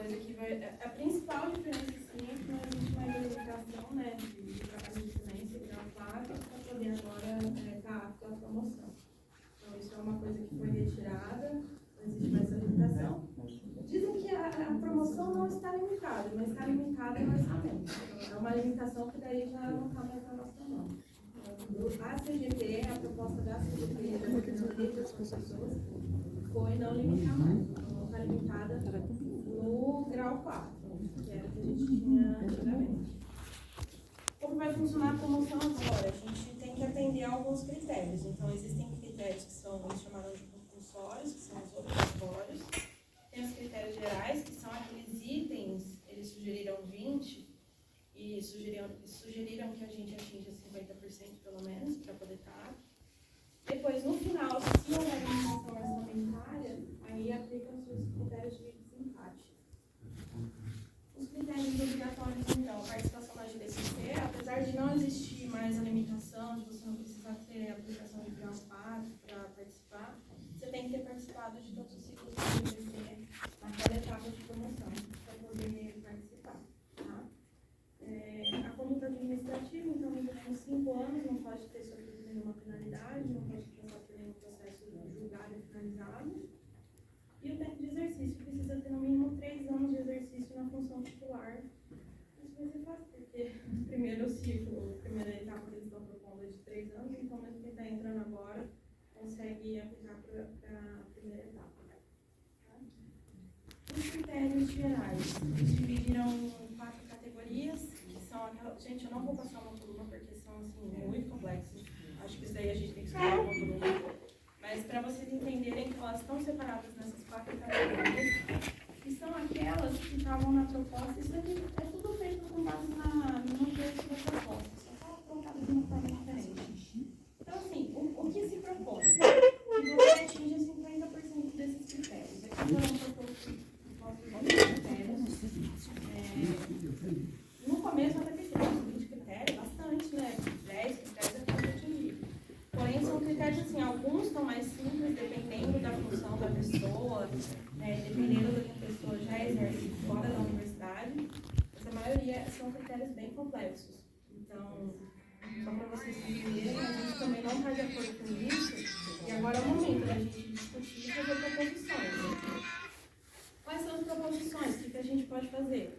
coisa que vai... A principal diferença, sim, é que não existe mais a limitação, né, de trabalho de excelência, grau 4, para poder agora estar apto à promoção. Então, isso é uma coisa que foi retirada, não existe mais essa limitação. Dizem que a promoção não está limitada, mas está limitada no orçamento. Então, é uma limitação que daí já não está mais na nossa mão. A CGP, a proposta da CGP, da Secretaria das Pessoas, foi não limitar mais. Não está limitada no grau 4, que era o que a gente tinha antigamente. Como vai funcionar a promoção agora? A gente tem que atender a alguns critérios. Então, existem critérios que são, eles chamaram de compulsórios, que são os obrigatórios. Tem os critérios gerais, que são aqueles itens, eles sugeriram 20, e sugeriram que a gente atinja 50% pelo menos, para poder estar. Depois, no final, se houver limitação orçamentária, aí aplicam-se os critérios de desempate. Os critérios obrigatórios, então, a participação na GDCC, apesar de não existir mais a limitação de você não precisar ter a aplicação de grau 4 para participar, você tem que ter participado de todos os ciclos do GDC naquela etapa de promoção para poder participar. Tá? A conduta administrativa, então, no últimos 5 anos, não pode ter sofrido nenhuma penalidade, não pode passar por nenhum processo julgado e finalizado. E o tempo de exercício precisa ter no mínimo 3 anos de exercício na função titular. Isso vai ser fácil, porque o primeiro ciclo, a primeira etapa que eles estão propondo é de 3 anos, então mesmo quem está entrando agora consegue aplicar para a primeira etapa. Tá? Os critérios gerais, eles dividiram em 4 categorias, que são aquelas... Gente, eu não vou passar uma por uma, porque são assim, muito complexos. Acho que isso daí a gente tem que estudar uma por uma. Mas para vocês entenderem que elas estão separadas nessas 4 categorias, que são aquelas que estavam na proposta. Isso aqui é tudo feito com base no texto da proposta, só colocado de uma forma diferente. Então, assim, o que se propõe? Que você atinja 50% desses critérios. Aqui foram propostos critérios. No começo, até que temos 20 critérios, bastante, né? 10 critérios é para atingir. Porém, são critérios assim, alguns estão mais simples, dependendo da função da pessoa, dependendo do que a pessoa já exerce fora da universidade, mas a maioria são critérios bem complexos. Então, só para vocês entenderem, a gente também não está de acordo com isso, e agora é o momento da gente discutir e fazer proposições. Quais são as proposições? O que a gente pode fazer?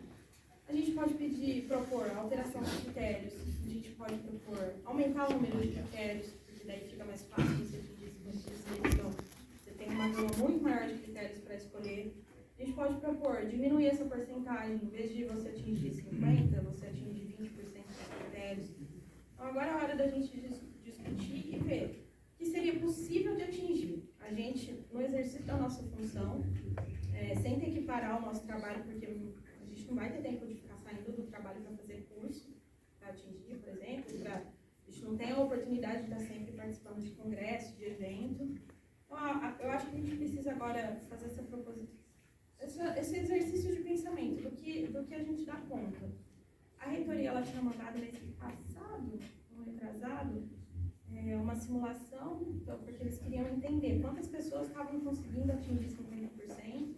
A gente pode propor alteração de critérios, a gente pode propor aumentar o número de critérios, daí fica mais fácil você pedir então você tem uma gama muito maior de critérios para escolher. A gente pode propor diminuir essa porcentagem, em vez de você atingir 50%, você atingir 20% dos critérios. Então agora é a hora da gente discutir e ver o que seria possível de atingir. A gente, no exercício da nossa função, sem ter que parar o nosso trabalho, porque a gente não vai ter tempo de ficar saindo do trabalho para fazer curso, para atingir, por exemplo, a gente não tem a oportunidade de estar sempre participando de congresso, de evento. Então, eu acho que a gente precisa agora fazer essa proposição, esse exercício de pensamento, do que a gente dá conta. A reitoria ela tinha mandado mês passado, ou retrasado, uma simulação, então, porque eles queriam entender quantas pessoas estavam conseguindo atingir 50%,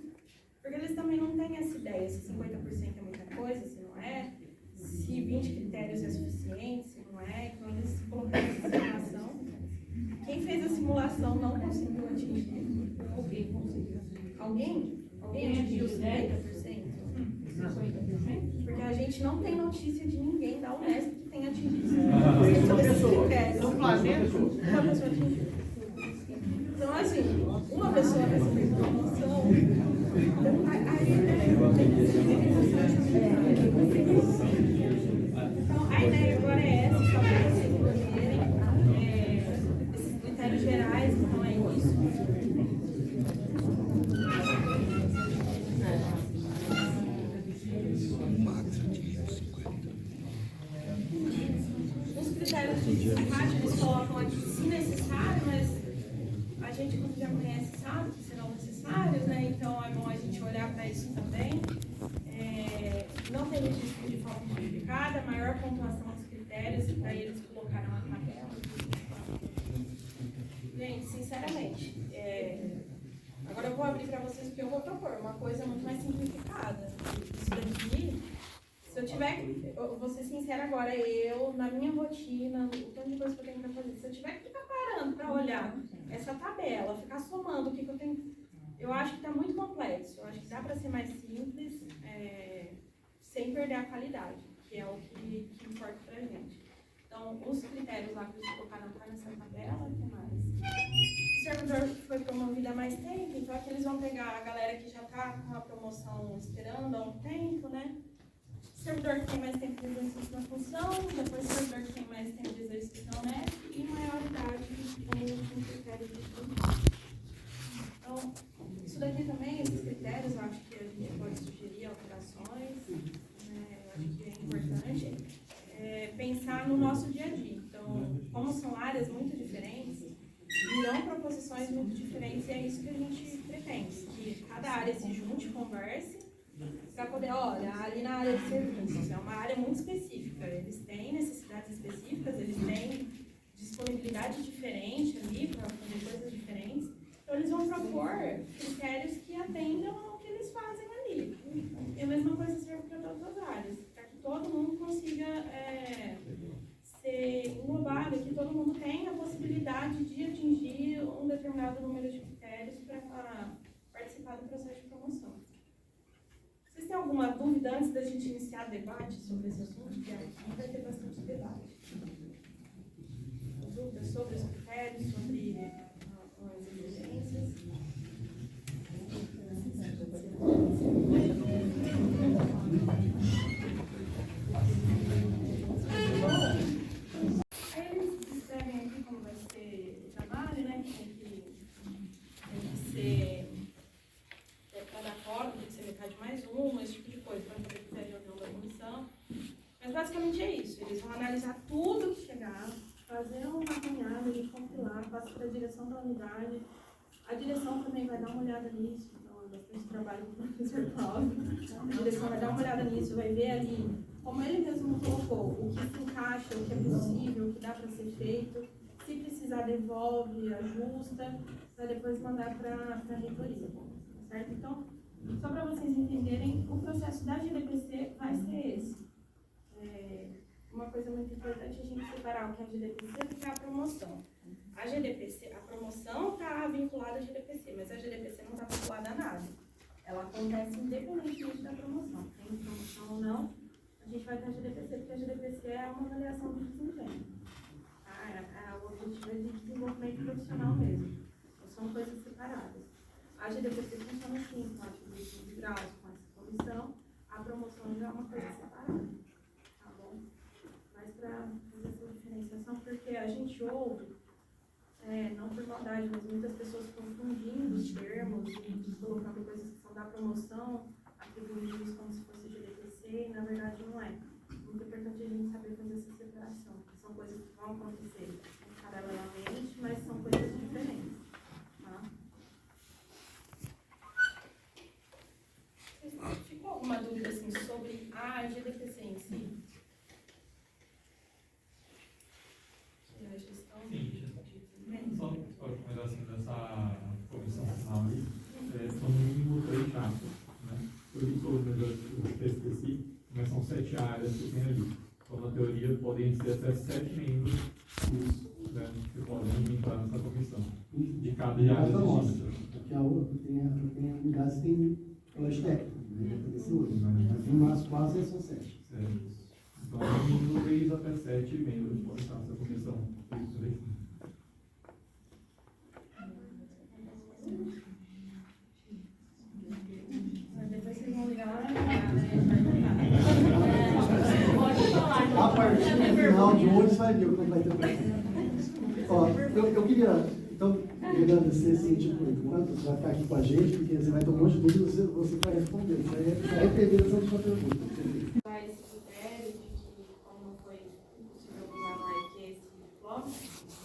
porque eles também não têm essa ideia se 50% é muita coisa, se não é, se 20 critérios é suficiente, se não é. Então eles colocaram essa simulação. Quem fez a simulação não conseguiu atingir. Alguém conseguiu. Alguém atingiu 50%? Porque a gente não tem notícia de ninguém da Unesp que tenha atingido 50% desses critérios. Uma pessoa atingiu. Então, assim, uma pessoa recebeu promoção. Então, a ideia agora é essa, só para vocês entenderem esses critérios gerais, então é isso. Os critérios de desempate, eles colocam aqui se necessário, mas a gente, como já conhece, sabe que serão necessários, né? Então é bom a gente olhar para isso também. Não tem registro de forma justificada, maior pontuação dos critérios, aí eles colocaram a tabela. Gente, sinceramente, agora eu vou abrir abrir para vocês o que eu vou propor, uma coisa muito mais simplificada. Isso daqui, se eu tiver, eu vou ser sincera agora, na minha rotina, o tanto de coisa que eu tenho para fazer, se eu tiver que ficar parando para olhar essa tabela, ficar somando o que eu tenho, eu acho que está muito complexo. Eu acho que dá para ser mais simples, sem perder a qualidade, que é o que importa para a gente. Então, os critérios lá que eles colocaram tá nessa tabela, o que mais? O servidor foi promovido há mais tempo, então aqui eles vão pegar a galera que já está com a promoção esperando há um tempo, né? O servidor que tem mais tempo de exercício na função, depois o servidor que tem mais tempo de exercício na UNESP e maioridade como último critério de estudo. Então, isso daqui também, esses critérios, eu acho que a gente pode sugerir alterações, eu acho que é importante pensar no nosso dia a dia. Então, como são áreas muito diferentes, virão proposições muito diferentes e é isso que a gente pretende, que cada área se junte, converse, para poder, olha, ali na área de serviços, é uma área muito específica, eles têm necessidades específicas, eles têm disponibilidade diferente ali para fazer coisas diferentes, então eles vão propor critérios que atendam ao que eles fazem ali. E a mesma coisa serve para todas as áreas, para que todo mundo consiga ser englobado, que todo mundo tenha a possibilidade de atingir um determinado número de critérios para participar do processo de promoção. Vocês têm alguma dúvida antes da gente iniciar debate sobre esse assunto? Porque aqui vai ter bastante debate. Dúvidas sobre os critérios, sobre as exigências? Aí eles descrevem aqui como vai ser o trabalho, né? Que tem que ser cada cota, tem que ser metade mais uma, esse tipo de coisa, para fazer critério de reunião da comissão. Mas basicamente é isso, eles vão analisar tudo que chegar, fazer uma caminhada de compilar, passar para a direção da unidade. A direção também vai dar uma olhada nisso, então é bastante trabalho com o professor Cláudio. A direção vai dar uma olhada nisso, vai ver ali, como ele mesmo colocou, o que se encaixa, o que é possível, o que dá para ser feito. Se precisar, devolve, ajusta, para depois mandar para a reitoria. Certo? Então, só para vocês entenderem, o processo da GDPC vai ser esse. Uma coisa muito importante é a gente separar o que é a GDPC do que é a promoção. A GDPC, a promoção está vinculada à GDPC, mas a GDPC não está vinculada a nada. Ela acontece independentemente da promoção. Tem promoção ou não, a gente vai ter a GDPC, porque a GDPC é uma avaliação do desempenho. O objetivo é de desenvolvimento profissional mesmo. Então, são coisas separadas. A GDPC funciona assim, com a atribuição de graus, com essa comissão. A promoção já é uma coisa separada. Tá bom? Mas para fazer essa diferenciação, porque a gente ouve, não por maldade, mas muitas pessoas confundindo os termos e colocando coisas que são da promoção, atribuindo isso como se fosse GDPC, e na verdade não é. Muito importante a gente saber fazer essa separação, porque são coisas que vão acontecer paralelamente, mas são coisas diferentes. Tá? Ficou alguma dúvida assim, sobre a GDPC em si? A gestão Só mas assim, nessa comissão final aí, são no mínimo 3 chapas, né? Por isso, o PSPC, mas são 7 áreas que tem ali. Então, na teoria, podem ser até 7 membros que podem entrar nessa comissão, de cada área exigente. Porque a outra tem unidades que tem colégio técnico, né? Mas no nosso caso são 7. Então, no mínimo 3 até 7 membros podem estar nessa comissão. Depois vocês vão ligar lá. A partir do final de hoje vai ver como vai ter o Ó, eu queria, então, agradecer assim, tipo, enquanto você vai ficar aqui com a gente, porque você vai ter um monte de dúvidas, você vai responder. Você vai arrepender dessa última pergunta. Esse critério de que, como não foi possível usar lá que esse diploma,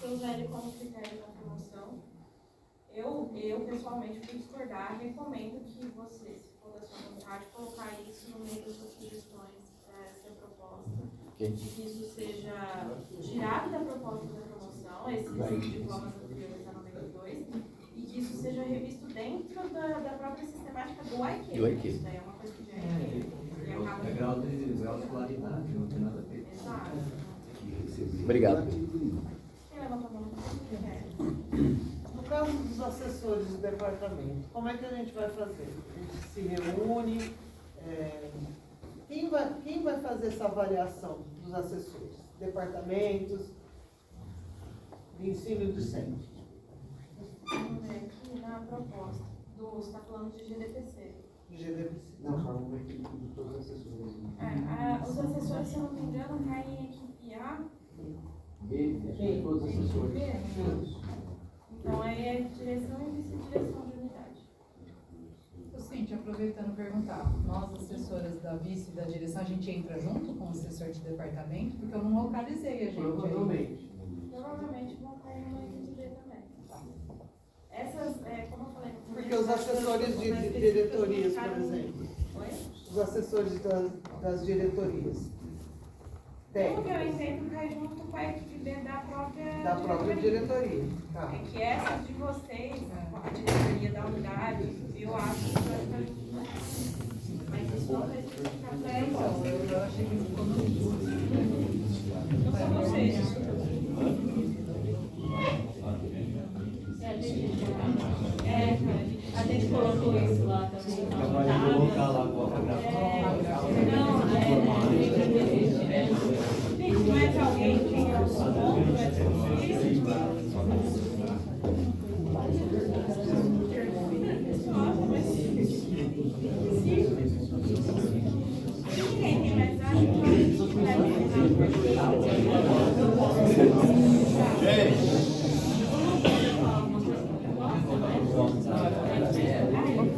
eu usar ele como critério da promoção. Eu pessoalmente, por discordar, recomendo que você, se for da sua vontade, colocar isso no meio das suas sugestões para essa proposta. De que isso seja tirado da proposta da promoção, esses diplomas anteriores a 92, e que isso seja revisto dentro da própria sistemática do IQ. Do IQ. Isso daí é uma coisa que já acaba. É grau de escolaridade, não tem nada a ver. Exato. Obrigado. Quem levanta a mão? No caso dos assessores do departamento, como é que a gente vai fazer? A gente se reúne, quem vai fazer essa avaliação dos assessores? Departamentos de ensino e docente. Vamos ver aqui na proposta. Você está falando de GDPC. GDPC. Não, fala uma equipe de todos os assessores. Os assessores, se eu não me engano, caem em equipe A. B, todos os assessores. B. Então aí é direção e vice-direção de unidade. Cíntia, aproveitando perguntar, nós assessoras da vice e da direção, a gente entra junto com o assessor de departamento? Porque eu não localizei a gente. Provavelmente. Provavelmente vão cair numa equipe B também. Essas, como eu falei... Porque os assessores de diretorias, por exemplo. Oi? Os assessores das diretorias. Pelo que eu entendo, cai junto com a equipe B da própria diretoria. Tá. É que essas de vocês, a diretoria da unidade, eu acho que vai ficar junto. Mas isso não vai ficar pra eles. Eu achei que ficou no Não são vocês. A gente colocou isso lá também. Vai colocar lá agora. Gente, mais alguém tem algum ponto? Ninguém tem mais nada.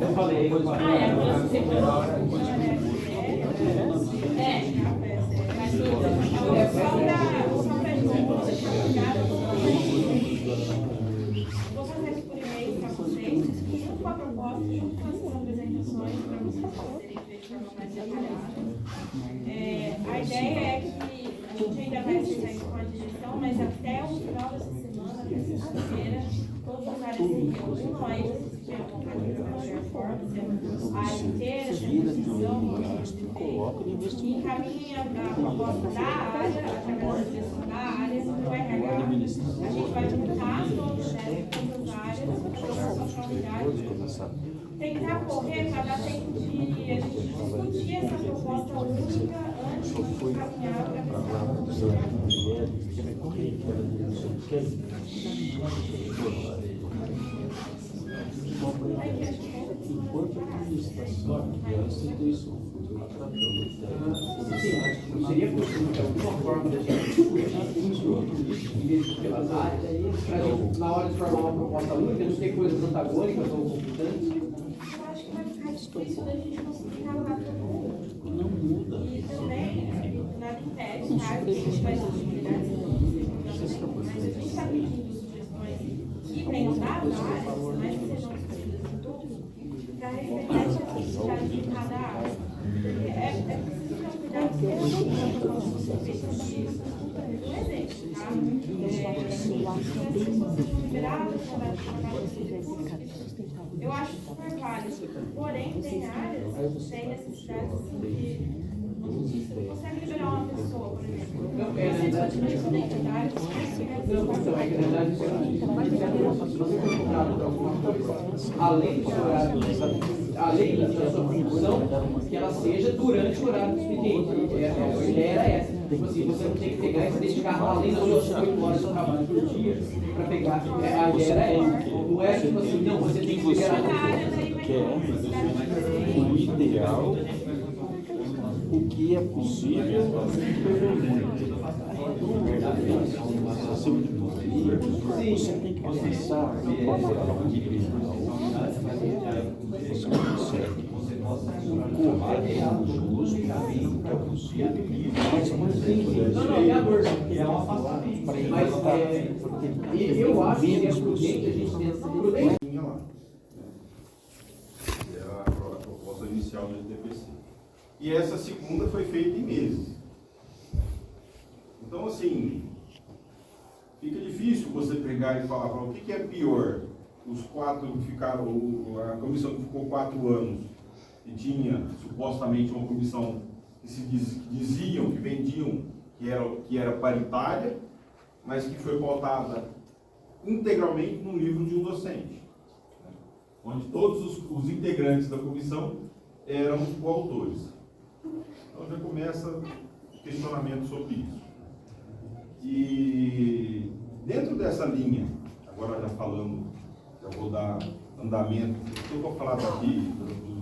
Eu falei, Vou fazer isso por e-mail para vocês, junto com a proposta, junto com essas apresentações, para vocês poderem ver de forma mais detalhada. A ideia é que a gente ainda vai acessar isso com a direção, mas até o final dessa semana, até sexta-feira, todas as áreas se reúnam, aí vocês tiverem vontade de trabalhar de performance, a inteira, essa discussão, e encaminhem a proposta da área, através da direção da área, do RH. A gente vai juntar todas as áreas, fazer uma unidade, tentar correr para dar tempo de a gente discutir essa proposta única antes de caminhar para a Enquanto a administração e a instituição seria possível de alguma forma da gente discutir isso pelas áreas, para na hora de formar uma proposta única, não ter coisas antagônicas ou conflitantes? Eu acho que vai ficar difícil da gente conseguir falar todo mundo. não muda. E também, nada impede, tá? Que a gente vai ter possibilidades de mas a gente está pedindo sugestões que venham da área, mas que sejam discutidas em tudo, para respeitar as especificidades de cada área. Porque é preciso ter um cuidado especial para o nosso serviço de um exemplo, tá? Liberados, eu acho super válido. Porém, tem áreas, tem necessidades assim, que você consegue liberar uma pessoa, por exemplo. Não, é verdade. Não, então, é que na verdade, se você for contratado para alguma coisa, além do horário, além da sua função, que ela seja durante o horário do expediente. A ideia era essa. Tipo assim, você não tem que pegar e se dedicar além das 8 horas de trabalho por dia para pegar. A ideia era essa. Não é tipo assim, não, você tem que liberar. Que é o ideal, o que é possível, você tem que pensar no papel individual, você consegue correto, justo, que é possível, mas Não, é amor, é uma afastamento. Mas eu acho que é prudente a gente pensar prudente. Era a proposta inicial do DPC. E essa segunda foi feita em meses. Então, assim, fica difícil você pegar e falar, o que é pior? os 4 ficaram, a comissão que ficou 4 anos e tinha supostamente uma comissão que se diziam, que vendiam que era paritária, mas que foi pautada integralmente no livro de um docente, né? Onde todos os integrantes da comissão eram coautores. Então já começa questionamento sobre isso. E dentro dessa linha, agora já falando, já vou dar andamento, eu vou falar daqui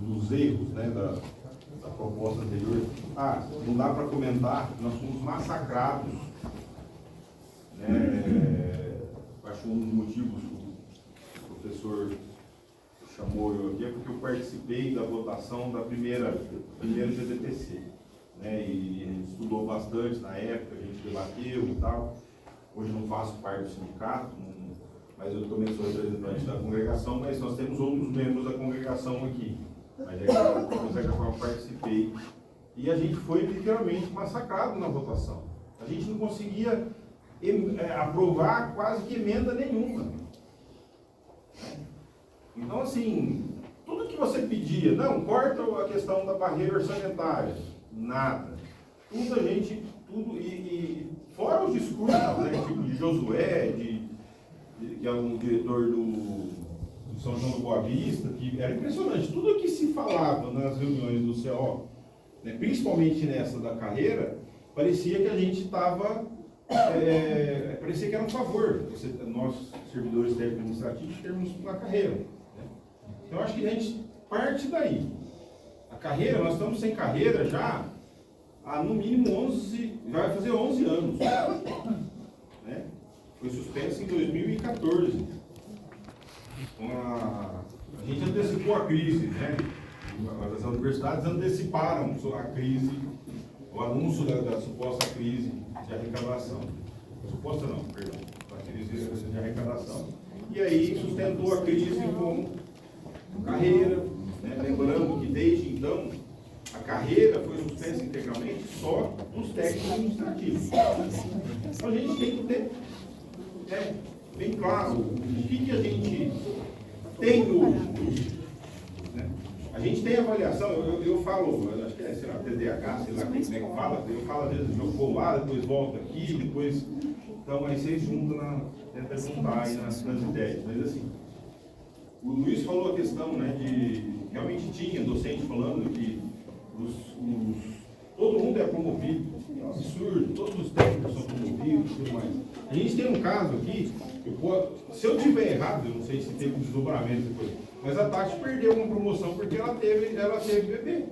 dos erros, né, da proposta anterior. Não dá para comentar, nós fomos massacrados, né, acho que um dos motivos que o professor chamou eu aqui é porque eu participei da votação da primeira GDPC, né, e a gente estudou bastante na época, a gente debateu e tal. Hoje eu não faço parte do sindicato, mas eu também sou representante da congregação, mas nós temos outros membros da congregação aqui. Mas de qualquer forma participei. E a gente foi literalmente massacrado na votação. A gente não conseguia aprovar quase que emenda nenhuma. Então, assim, tudo que você pedia, não, corta a questão da barreira orçamentária, nada. Tudo a gente, e fora os discursos, né, tipo de Josué, que é um diretor do São João do Boa Vista, que era impressionante, tudo que se falava nas reuniões do CO, né, principalmente nessa da carreira, parecia que a gente estava, parecia que era um favor, nós, servidores técnicos administrativos, termos uma carreira. Né? Então, eu acho que a gente parte daí. A carreira, nós estamos sem carreira já há no mínimo 11, já vai fazer 11 anos. Né? Foi suspensa em 2014. A gente antecipou a crise, né? As universidades anteciparam a crise, o anúncio da suposta crise de arrecadação. Suposta não, perdão, a crise de arrecadação. E aí sustentou a crise com carreira, né? Lembrando que desde então a carreira foi suspensa integralmente só nos técnicos administrativos. Então a gente tem que ter bem claro o que a gente tem hoje. Né? A gente tem avaliação, eu falo, acho que sei lá, TDAH, sei lá como é que fala, eu falo às vezes, eu vou lá, depois volto aqui, depois. Então aí vocês juntam, tenta juntar aí nas ideias. Mas assim, o Luiz falou a questão, né, de realmente tinha docente falando que todo mundo é promovido, é um absurdo, todos os técnicos são promovidos e tudo mais. A gente tem um caso aqui, se eu estiver errado, eu não sei se teve um desdobramento depois, mas a Tati perdeu uma promoção porque ela teve bebê.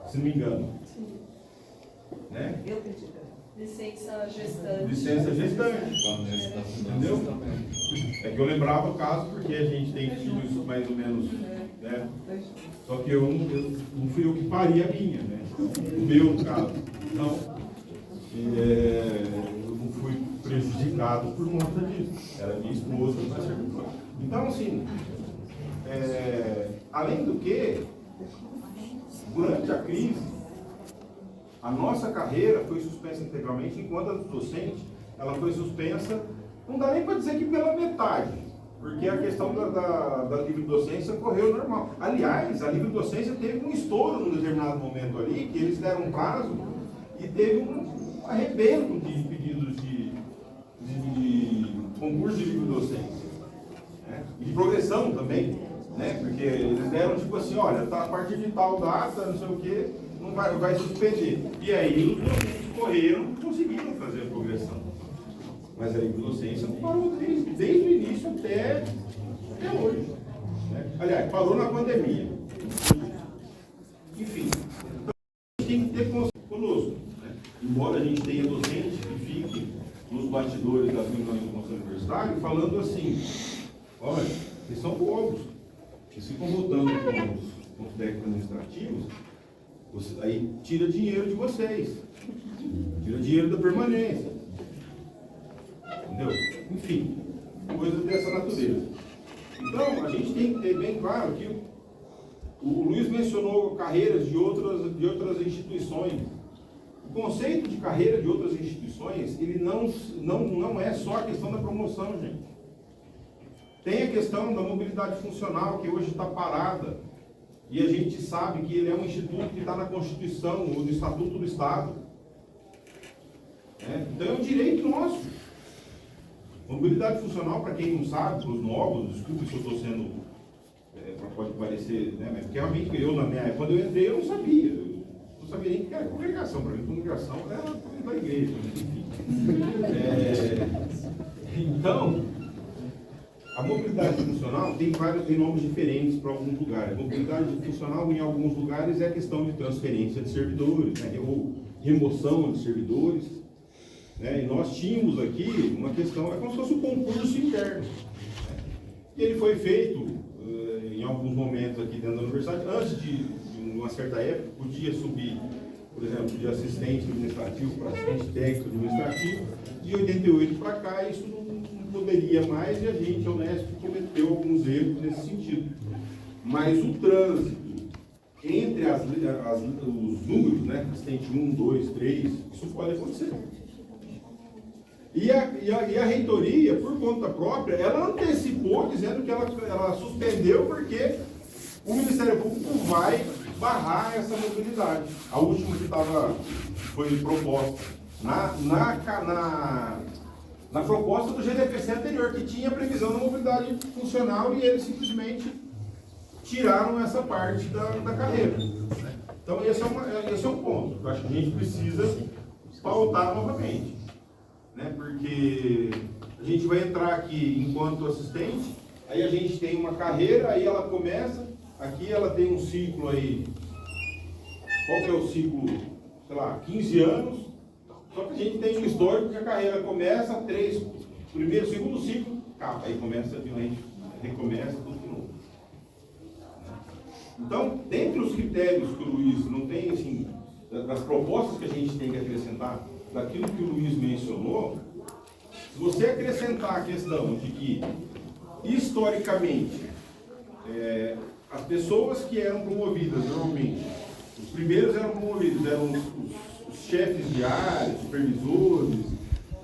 Se não me engano. Né? Eu acredito. Licença gestante. Licença gestante. Entendeu? É que eu lembrava o caso porque a gente tem filhos mais ou menos, né? Só que eu não fui eu que pari a minha, né? O meu caso. Então, eu não fui prejudicado por conta disso. Era minha esposa, não é certo? Então, assim, além do que, durante a crise, a nossa carreira foi suspensa integralmente, enquanto a do docente, ela foi suspensa, não dá nem para dizer que pela metade, porque a questão da livre docência correu normal. Aliás, a livre docência teve um estouro num determinado momento ali, que eles deram um prazo e teve um arrebento de pedidos de concurso de livre docência, né? E de progressão também, né? Porque eles deram tipo assim, olha, tá, a partir de tal data, não sei o quê, não vai suspender. E aí os docentes correram e conseguiram fazer a progressão. Mas a livre docência não parou desde o início até hoje. Né? Aliás, parou na pandemia. Enfim, então a gente tem que ter consciência conosco. Né? Embora a gente tenha docente que fique nos bastidores das reuniões do Conselho Universitário falando assim, olha, vocês são bobos, vocês ficam votando com os técnicos administrativos, aí tira dinheiro de vocês, tira dinheiro da permanência. Entendeu? Enfim, coisas dessa natureza. Então, a gente tem que ter bem claro que o Luiz mencionou carreiras de outras instituições. O conceito de carreira de outras instituições, ele não é só a questão da promoção, gente. Tem a questão da mobilidade funcional, que hoje está parada, e a gente sabe que ele é um instituto que está na Constituição, no Estatuto do Estado. Então é um direito nosso. Mobilidade funcional, para quem não sabe, para os novos, desculpe se eu estou sendo, pode parecer, né, mas porque realmente eu, na minha época, quando eu entrei, eu não sabia. Eu não sabia nem o que era congregação. Para mim, congregação era da igreja, enfim. Então, a mobilidade funcional tem nomes diferentes para alguns lugares. Mobilidade funcional, em alguns lugares, é a questão de transferência de servidores, né, ou remoção de servidores. Né, e nós tínhamos aqui uma questão, é como se fosse um concurso interno. Né, e ele foi feito em alguns momentos aqui dentro da universidade. Antes de uma certa época, podia subir, por exemplo, de assistente administrativo para assistente técnico administrativo. De 88 para cá, isso não poderia mais, e a gente, a Unesp, cometeu alguns erros nesse sentido. Mas o trânsito entre os números, né, assistente 1, 2, 3, isso pode acontecer. E a reitoria, por conta própria, ela antecipou dizendo que ela suspendeu porque o Ministério Público vai barrar essa mobilidade. A última que foi proposta na proposta do GDPC anterior, que tinha previsão da mobilidade funcional, e eles simplesmente tiraram essa parte da carreira. Então esse é um ponto que eu acho que a gente precisa pautar novamente. Né, porque a gente vai entrar aqui enquanto assistente, aí a gente tem uma carreira, aí ela começa, aqui ela tem um ciclo aí, qual que é o ciclo, sei lá, 15 anos, só que a gente tem um histórico que a carreira começa, primeiro, segundo ciclo, aí começa a gente recomeça tudo de novo. Então, dentre os critérios que o Luiz não tem, assim, das propostas que a gente tem que acrescentar, daquilo que o Luiz mencionou, se você acrescentar a questão de que, historicamente, as pessoas que eram promovidas, normalmente, os primeiros eram promovidos, eram os chefes de área, supervisores,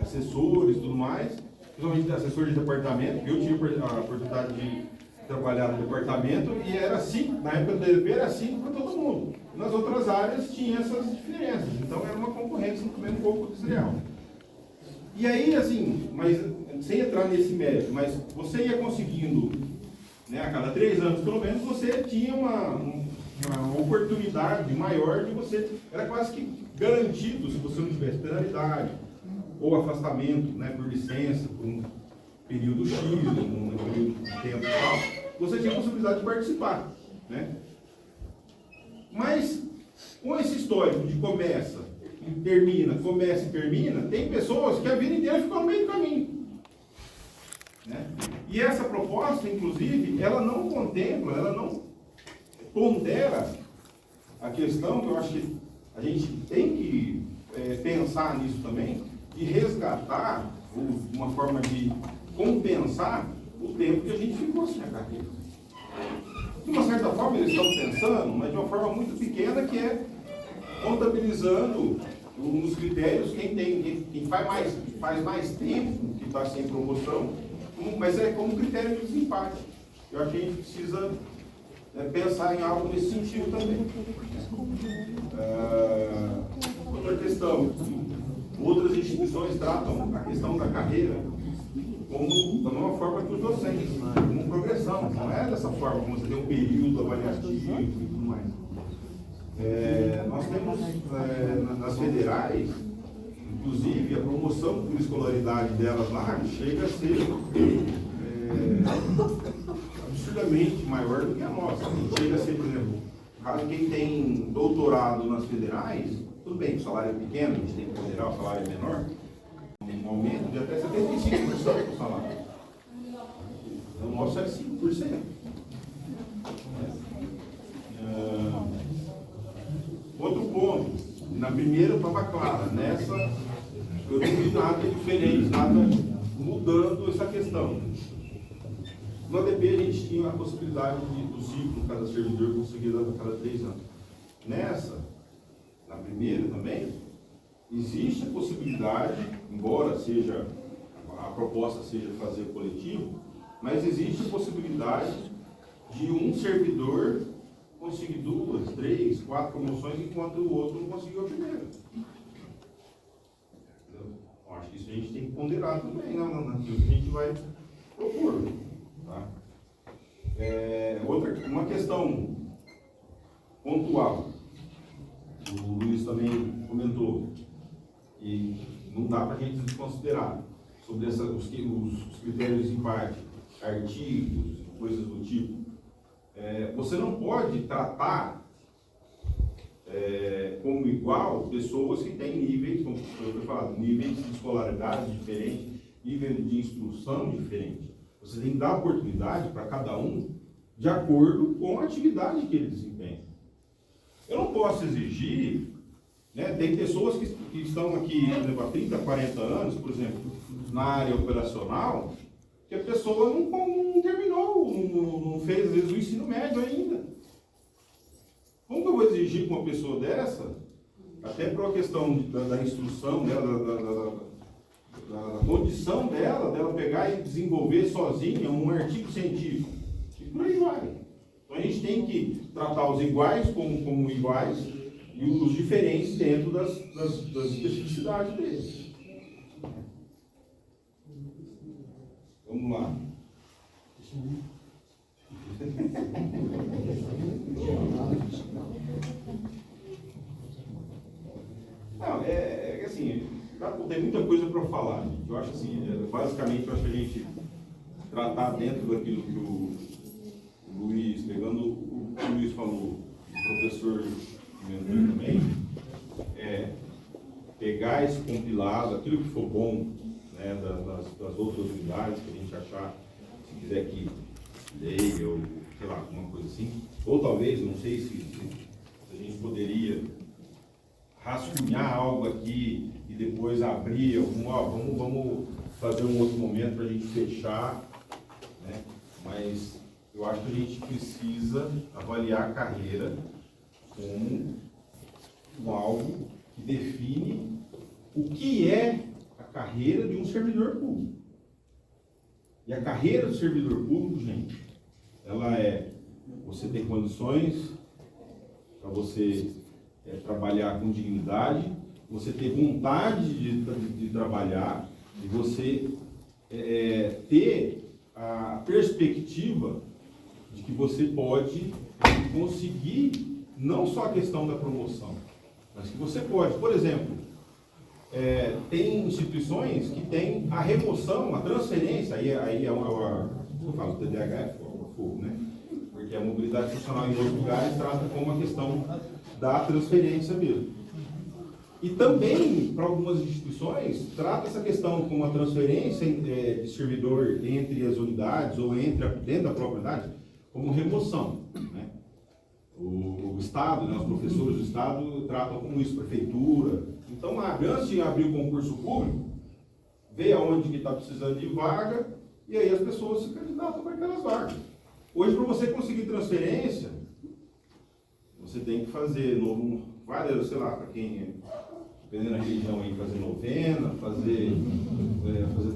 assessores, tudo mais, principalmente assessores de departamento, eu tive a oportunidade de trabalhar no departamento, e era assim, na época do DDP era assim para todo mundo. Nas outras áreas tinha essas diferenças, então era uma concorrência também um pouco desleal. E aí, assim, mas sem entrar nesse mérito, mas você ia conseguindo, né, a cada 3 anos pelo menos, você tinha uma oportunidade maior de você, era quase que garantido, se você não tivesse penalidade, ou afastamento, né, por licença, por um período X, um período de tempo e tal, você tinha a possibilidade de participar, né? Mas, com esse histórico de começa e termina, tem pessoas que a vida inteira ficam no meio do caminho. Né? E essa proposta, inclusive, ela não contempla, ela não pondera a questão, que eu acho que a gente tem que pensar nisso também, de resgatar, uma forma de compensar o tempo que a gente ficou sem a carreira. De uma certa forma, eles estão pensando, mas de uma forma muito pequena, que é contabilizando nos critérios quem faz mais tempo que está sem promoção, mas é como critério de desempate. Eu acho que a gente precisa pensar em algo nesse sentido também. Outra questão, outras instituições tratam a questão da carreira da mesma forma que os docentes, como progressão. Não é dessa forma, como você tem um período avaliativo e tudo mais. Nós temos nas federais, inclusive, a promoção por escolaridade delas lá chega a ser absurdamente maior do que a nossa. Chega a ser, por exemplo, caso quem tem doutorado nas federais, tudo bem, o salário é pequeno, a gente tem que considerar o salário menor, tem um aumento de até 75% do salário. Então, o nosso é 5%. Outro ponto, na primeira estava clara, nessa eu não vi nada diferente, nada mudando essa questão. No ADP a gente tinha a possibilidade do ciclo, cada servidor conseguir a cada 3 anos. Nessa, na primeira também, existe a possibilidade, embora a proposta seja fazer coletivo, mas existe a possibilidade de um servidor conseguir 2, 3, 4 promoções, enquanto o outro não conseguiu a primeira. Eu acho que isso a gente tem que ponderar também, naquilo que a gente vai propor. Tá? Uma questão pontual, o Luiz também comentou, e não dá para a gente desconsiderar sobre os critérios de empate, artigos, coisas do tipo. Você não pode tratar como igual pessoas que têm níveis, como foi falado, níveis de escolaridade diferentes, nível de instrução diferente. Você tem que dar oportunidade para cada um de acordo com a atividade que ele desempenha. Eu não posso exigir, né, tem pessoas que estão aqui, por exemplo, há 30, 40 anos, por exemplo, na área operacional, que a pessoa não terminou, não fez, às vezes, o ensino médio ainda. Como que eu vou exigir com uma pessoa dessa, até por uma questão da instrução dela, da condição dela pegar e desenvolver sozinha um artigo científico, e por aí vai. Então a gente tem que tratar os iguais como iguais e os diferentes dentro das especificidades deles. Vamos lá. Não, assim, tem muita coisa para falar. Eu acho assim, basicamente, eu acho que a gente tratar dentro daquilo que o Luiz, pegando o que o Luiz falou, o professor comentou também, pegar esse compilado, aquilo que for bom, né, das outras unidades que a gente achar, se quiser que leia ou sei lá, alguma coisa assim, ou talvez, não sei se a gente poderia rascunhar algo aqui e depois abrir vamos fazer um outro momento para a gente fechar, né? Mas eu acho que a gente precisa avaliar a carreira como algo que define o que é a carreira de um servidor público. E a carreira do servidor público, gente, ela você ter condições para você trabalhar com dignidade, você ter vontade de trabalhar e você ter a perspectiva de que você pode conseguir não só a questão da promoção, mas que você pode, por exemplo, tem instituições que têm a remoção, a transferência, aí eu falo, o TDAH é fogo, né? Porque a mobilidade funcional em outros lugares trata como uma questão da transferência mesmo. E também, para algumas instituições, trata essa questão como a transferência de servidor entre as unidades ou dentro da própria unidade, como remoção, né? O Estado, né, os professores do Estado tratam como isso, prefeitura. Então, antes de abrir o concurso público, vê aonde que está precisando de vaga e aí as pessoas se candidatam para aquelas vagas. Hoje, para você conseguir transferência, você tem que fazer várias, sei lá, para quem, dependendo da região aí, fazer novena, fazer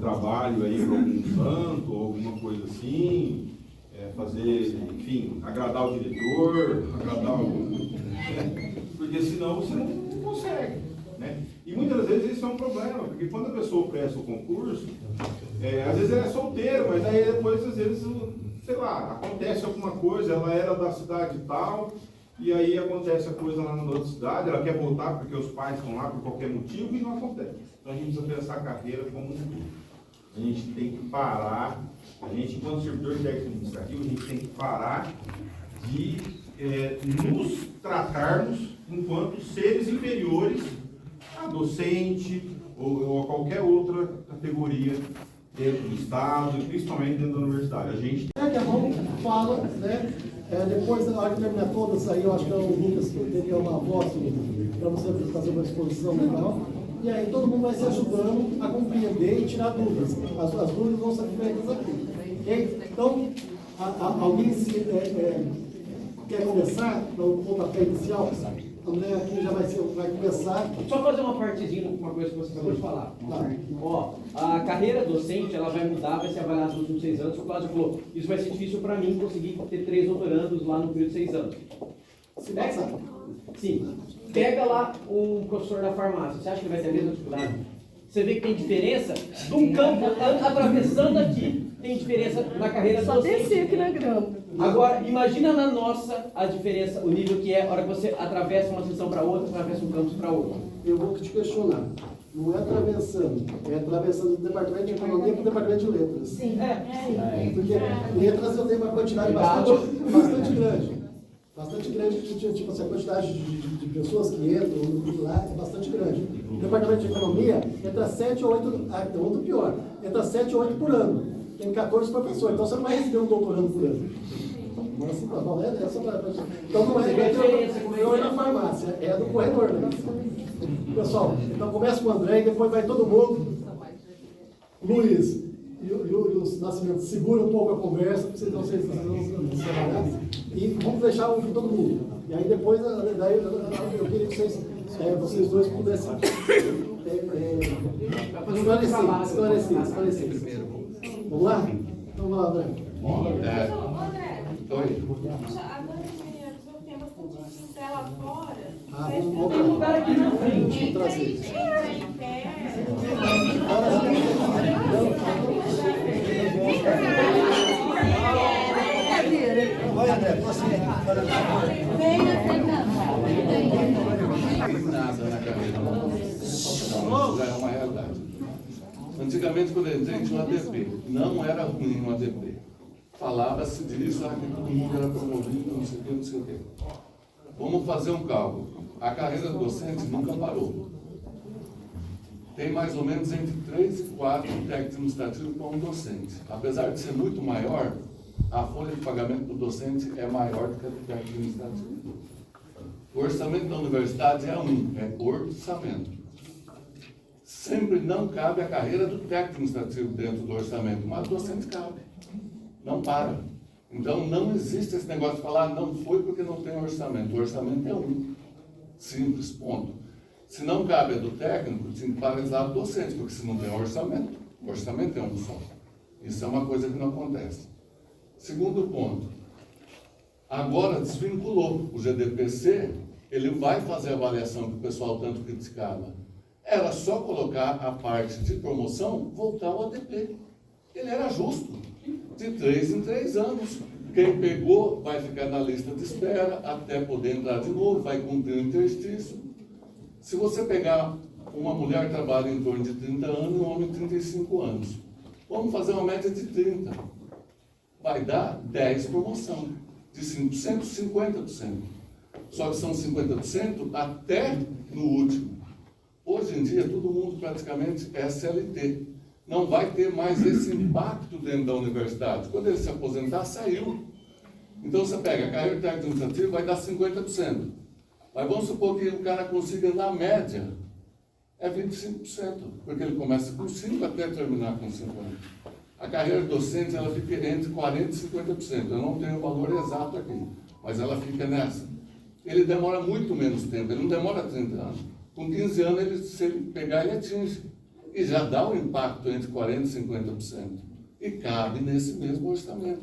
trabalho aí para algum santo, ou alguma coisa assim, fazer, enfim, agradar o diretor, porque senão você não consegue, né? E muitas vezes isso é um problema, porque quando a pessoa presta o concurso, às vezes ela é solteira, mas aí depois, às vezes, sei lá, acontece alguma coisa, ela era da cidade tal, e aí acontece a coisa lá na outra cidade, ela quer voltar porque os pais estão lá por qualquer motivo e não acontece. Então a gente precisa pensar a carreira como um todo. A gente tem que parar, enquanto servidor técnico administrativo, a gente tem que parar de nos tratarmos enquanto seres inferiores a docente ou a qualquer outra categoria dentro do Estado e principalmente dentro da universidade. A gente que a mão fala, né? Depois, na hora que terminar todas aí, eu acho que o Lucas teria uma voz para você fazer uma exposição legal. E aí todo mundo vai se ajudando a compreender e tirar dúvidas. As dúvidas vão ser feitas aqui. Okay? Então, alguém quer começar no pontapé inicial? André aqui já vai começar. Só fazer uma partezinha, uma coisa que você acabou de falar. Tá. Ó, a carreira docente, ela vai mudar, vai ser avaliada nos últimos 6 anos. O Cláudio falou, isso vai ser difícil para mim conseguir ter 3 doutorandos lá no período de 6 anos. Se passar. Sim. Pega lá um professor da farmácia, você acha que ele vai ter a mesma dificuldade? Você vê que tem diferença de um campo atravessando aqui, tem diferença na carreira Só docente. descer aqui na grama. Agora, imagina na nossa a diferença, o nível que é a hora que você atravessa uma sessão para outra, atravessa um campus para outro. Eu vou te questionar. Não é atravessando, é atravessando do departamento de economia para o departamento de letras. Sim. Porque letras eu tenho uma quantidade bastante grande. Bastante grande, tipo assim, a quantidade de pessoas que entram lá é bastante grande. No departamento de economia, entra 7 ou 8, então outro pior, entra 7 ou 8 por ano. Tem 14 professores, então você não vai receber um doutorando por ano. Mas, assim, não, é só pra... Então não é na farmácia, é do corredor, né? Pessoal, então começa com o André e depois vai todo mundo. Luiz e o Nascimento, segura um pouco a conversa, porque senão vocês vão separar. E vamos deixar ouvir todo mundo. E aí depois, daí, eu queria que vocês dois pudessem esclarecer. Vamos lá? Então vamos lá, André. André, Oi. puxa, agora tem bastante gente lá fora. Vamos Tem lugar aqui na frente. trazer. Vai, André, posso ir? Nada na carreira. Não, já é uma realidade. Antigamente, quando eu entrei, tinha um ADP. Não era ruim um ADP. Falava-se disso, que todo mundo era promovido, não sei o que, não sei o que. Vamos fazer um cálculo. A carreira docente nunca parou. Tem mais ou menos entre 3 e 4 técnicos administrativos para um docente. Apesar de ser muito maior, a folha de pagamento do docente é maior do que a do técnico administrativo. O orçamento da universidade é orçamento. Sempre não cabe a carreira do técnico administrativo dentro do orçamento, mas o docente cabe. Não para. Então não existe esse negócio de falar, não foi porque não tem orçamento. O orçamento é um. Simples, ponto. Se não cabe a do técnico, tem que paralisar o docente, porque se não tem orçamento, o orçamento é um só. Isso é uma coisa que não acontece. Segundo ponto, agora desvinculou o GDPC, ele vai fazer a avaliação que o pessoal tanto criticava. Era só colocar a parte de promoção, voltar ao ADP. Ele era justo, de 3 em 3 anos. Quem pegou vai ficar na lista de espera até poder entrar de novo, vai cumprir o interstício. Se você pegar uma mulher que trabalha em torno de 30 anos e um homem de 35 anos, vamos fazer uma média de 30. Vai dar 10 promoção, de 5%, 50%. Só que são 50% até no último. Hoje em dia, todo mundo praticamente é CLT. Não vai ter mais esse impacto dentro da universidade. Quando ele se aposentar, saiu. Então, você pega a carreira técnica administrativa, vai dar 50%. Mas vamos supor que o cara consiga, na média, é 25%. Porque ele começa com 5% até terminar com 50%. A carreira docente, ela fica entre 40% e 50%. Eu não tenho o valor exato aqui, mas ela fica nessa. Ele demora muito menos tempo, ele não demora 30 anos. Com 15 anos, se ele pegar, ele atinge. E já dá um impacto entre 40% e 50%. E cabe nesse mesmo orçamento.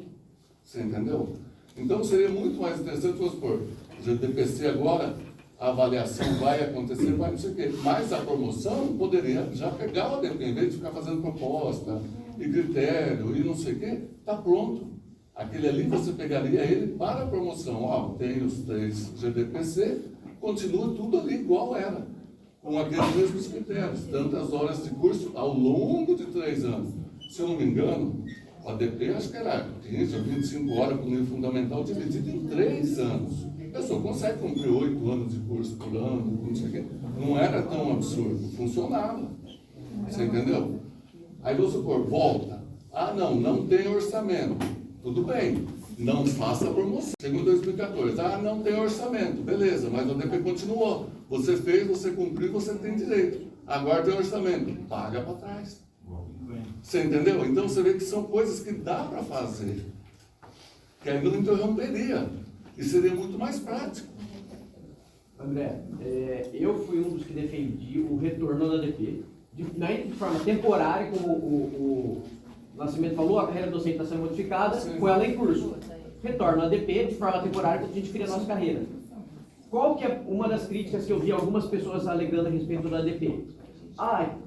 Você entendeu? Então, seria muito mais interessante, vamos supor, o GDPC agora, a avaliação vai acontecer, vai não sei o quê. Mas a promoção poderia já pegar o ADP, em vez de ficar fazendo proposta, e critério, e não sei o quê, está pronto. Aquele ali você pegaria ele para a promoção. Ó, tem os 3 GDPC, continua tudo ali igual era, com aqueles mesmos critérios, tantas horas de curso ao longo de 3 anos. Se eu não me engano, o ADP acho que era 15 ou 25 horas para o nível fundamental, dividido em 3 anos. A pessoa consegue cumprir 8 anos de curso por ano, não sei o quê. Não era tão absurdo, funcionava. Você entendeu? Aí vamos supor, volta. Ah, não tem orçamento. Tudo bem, não faça a promoção. Segundo 2014, não tem orçamento. Beleza, mas o ADP continuou. Você fez, você cumpriu, você tem direito. Agora tem orçamento. Paga para trás. Você entendeu? Então você vê que são coisas que dá para fazer. Que aí não interromperia. E seria muito mais prático. André, eu fui um dos que defendi o retorno da ADP, não é de forma temporária, como o Nascimento falou, a carreira docente está sendo modificada, com ela em curso. Retorno à ADP de forma temporária, quando a gente cria a nossa carreira. Qual que é uma das críticas que eu vi algumas pessoas alegando a respeito da ADP?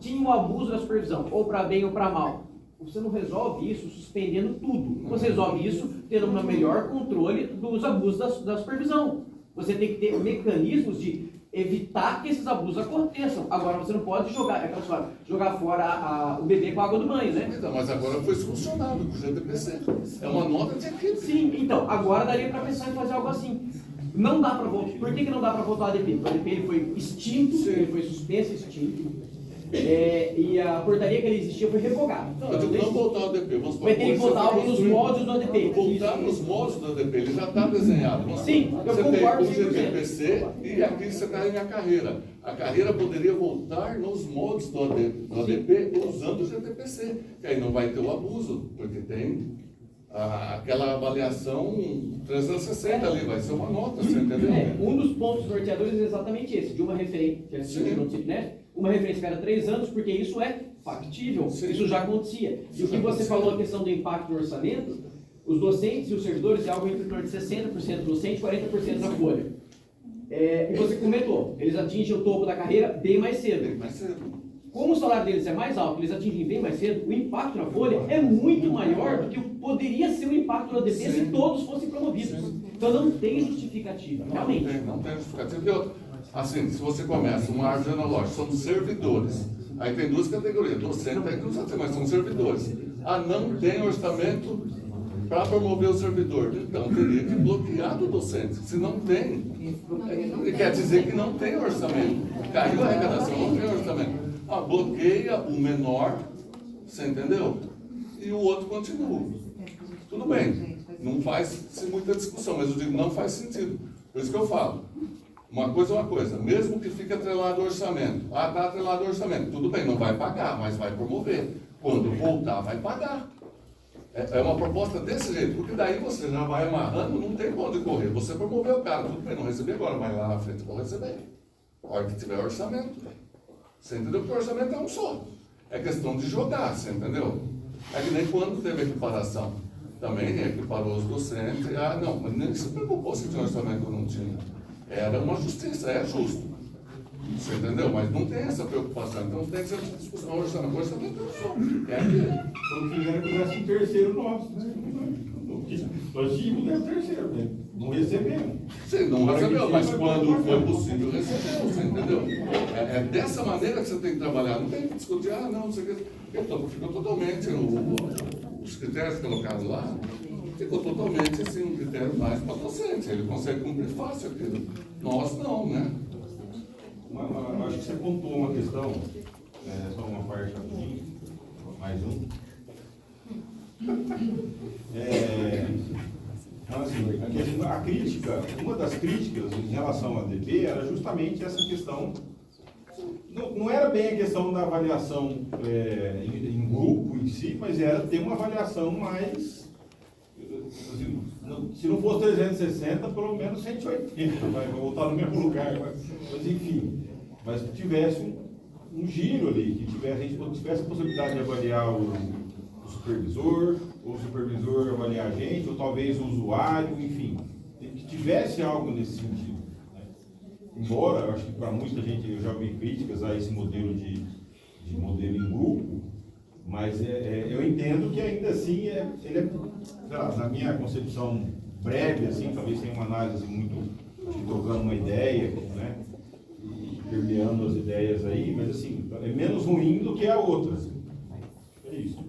Tinha um abuso da supervisão, ou para bem ou para mal. Você não resolve isso suspendendo tudo. Você resolve isso tendo um melhor controle dos abusos da supervisão. Você tem que ter mecanismos de evitar que esses abusos aconteçam. Agora você não pode jogar fora o bebê com a água do banho, né? Então, mas agora foi solucionado com o GTPC. É uma nota de equipe. Sim, então, agora daria para pensar em fazer algo assim. Não dá para voltar. Por que não dá para voltar ao ADP? O ADP ele foi extinto, ele foi suspenso e extinto. E a portaria que ele existia foi revogada. Não, eu digo não voltar ao ADP. Vamos vai ter que voltar alguns moldes do ADP. Voltar nos moldes do ADP, ele já está desenhado. Sim, eu concordo. Você tem o GTPC e aqui você está em a carreira. A carreira poderia voltar nos moldes do ADP usando o GTPC. Que aí não vai ter o abuso, porque tem aquela avaliação 360 ali, vai ser uma nota, você entendeu? Um dos pontos norteadores é exatamente esse, de uma referência, uma referência cada 3 anos, porque isso é factível, isso já acontecia. E o que você falou, a questão do impacto no orçamento, os docentes e os servidores é algo entre torno de 60% docente e 40% na folha. E você comentou, eles atingem o topo da carreira bem mais cedo. Bem mais cedo. Como o salário deles é mais alto, eles atingem bem mais cedo, o impacto na folha é muito maior do que poderia ser o impacto na ADP se todos fossem promovidos. Então não tem justificativa, realmente. Não tem justificativa. Assim, se você começa uma árvore genealógica, são servidores. Aí tem 2 categorias, docente e docente, mas são servidores. Não tem orçamento para promover o servidor. Então teria que bloquear do docente. Se não tem, quer dizer que não tem orçamento. Caiu a arrecadação, não tem orçamento. Bloqueia o menor, você entendeu? E o outro continua. Tudo bem, não faz muita discussão, mas eu digo, não faz sentido. Por isso que eu falo, uma coisa é uma coisa, mesmo que fique atrelado ao orçamento. Está atrelado ao orçamento, tudo bem, não vai pagar, mas vai promover. Quando voltar, vai pagar. É uma proposta desse jeito, porque daí você já vai amarrando, não tem pra onde correr. Você promoveu o cara, tudo bem, não recebi agora, mas lá na frente eu vou receber. A hora que tiver orçamento. Você entendeu? Porque o orçamento é um só. É questão de jogar, você entendeu? É que nem quando teve equiparação. Também equiparou os docentes. Não, mas nem se preocupou se tinha orçamento ou não tinha. Era uma justiça, é justo. Você entendeu? Mas não tem essa preocupação. Então tem que ser uma discussão. O orçamento é um só. É aquele. Quando fizeram que tivesse um terceiro nosso, né? Nós tínhamos um terceiro, né? Não recebemos. Sim, não recebeu, mas quando foi possível, recebeu, você entendeu? É dessa maneira que você tem que trabalhar. Não tem que discutir, não sei o que. Ficou totalmente, os critérios colocados lá, ficou totalmente assim, um critério mais para docente. Ele consegue cumprir fácil aquilo. Nós não, né? Acho que você pontuou uma questão, só uma parte rapidinho, mais um. A crítica, uma das críticas em relação à ADP era justamente essa questão, não era bem a questão da avaliação em grupo em si, mas era ter uma avaliação mais, se não fosse 360, pelo menos 180, vai voltar no mesmo lugar, mas enfim, mas que tivesse um giro ali, que a gente tivesse a possibilidade de avaliar o supervisor, ou o supervisor avaliar a gente, ou talvez o usuário, enfim, que tivesse algo nesse sentido. Né? Embora, eu acho que para muita gente, eu já ouvi críticas a esse modelo de modelo em grupo, mas eu entendo que ainda assim, ele é, sei lá, na minha concepção breve, assim, talvez tenha uma análise muito, acho que trocando uma ideia, né? E permeando as ideias aí, mas assim, é menos ruim do que a outra. É isso.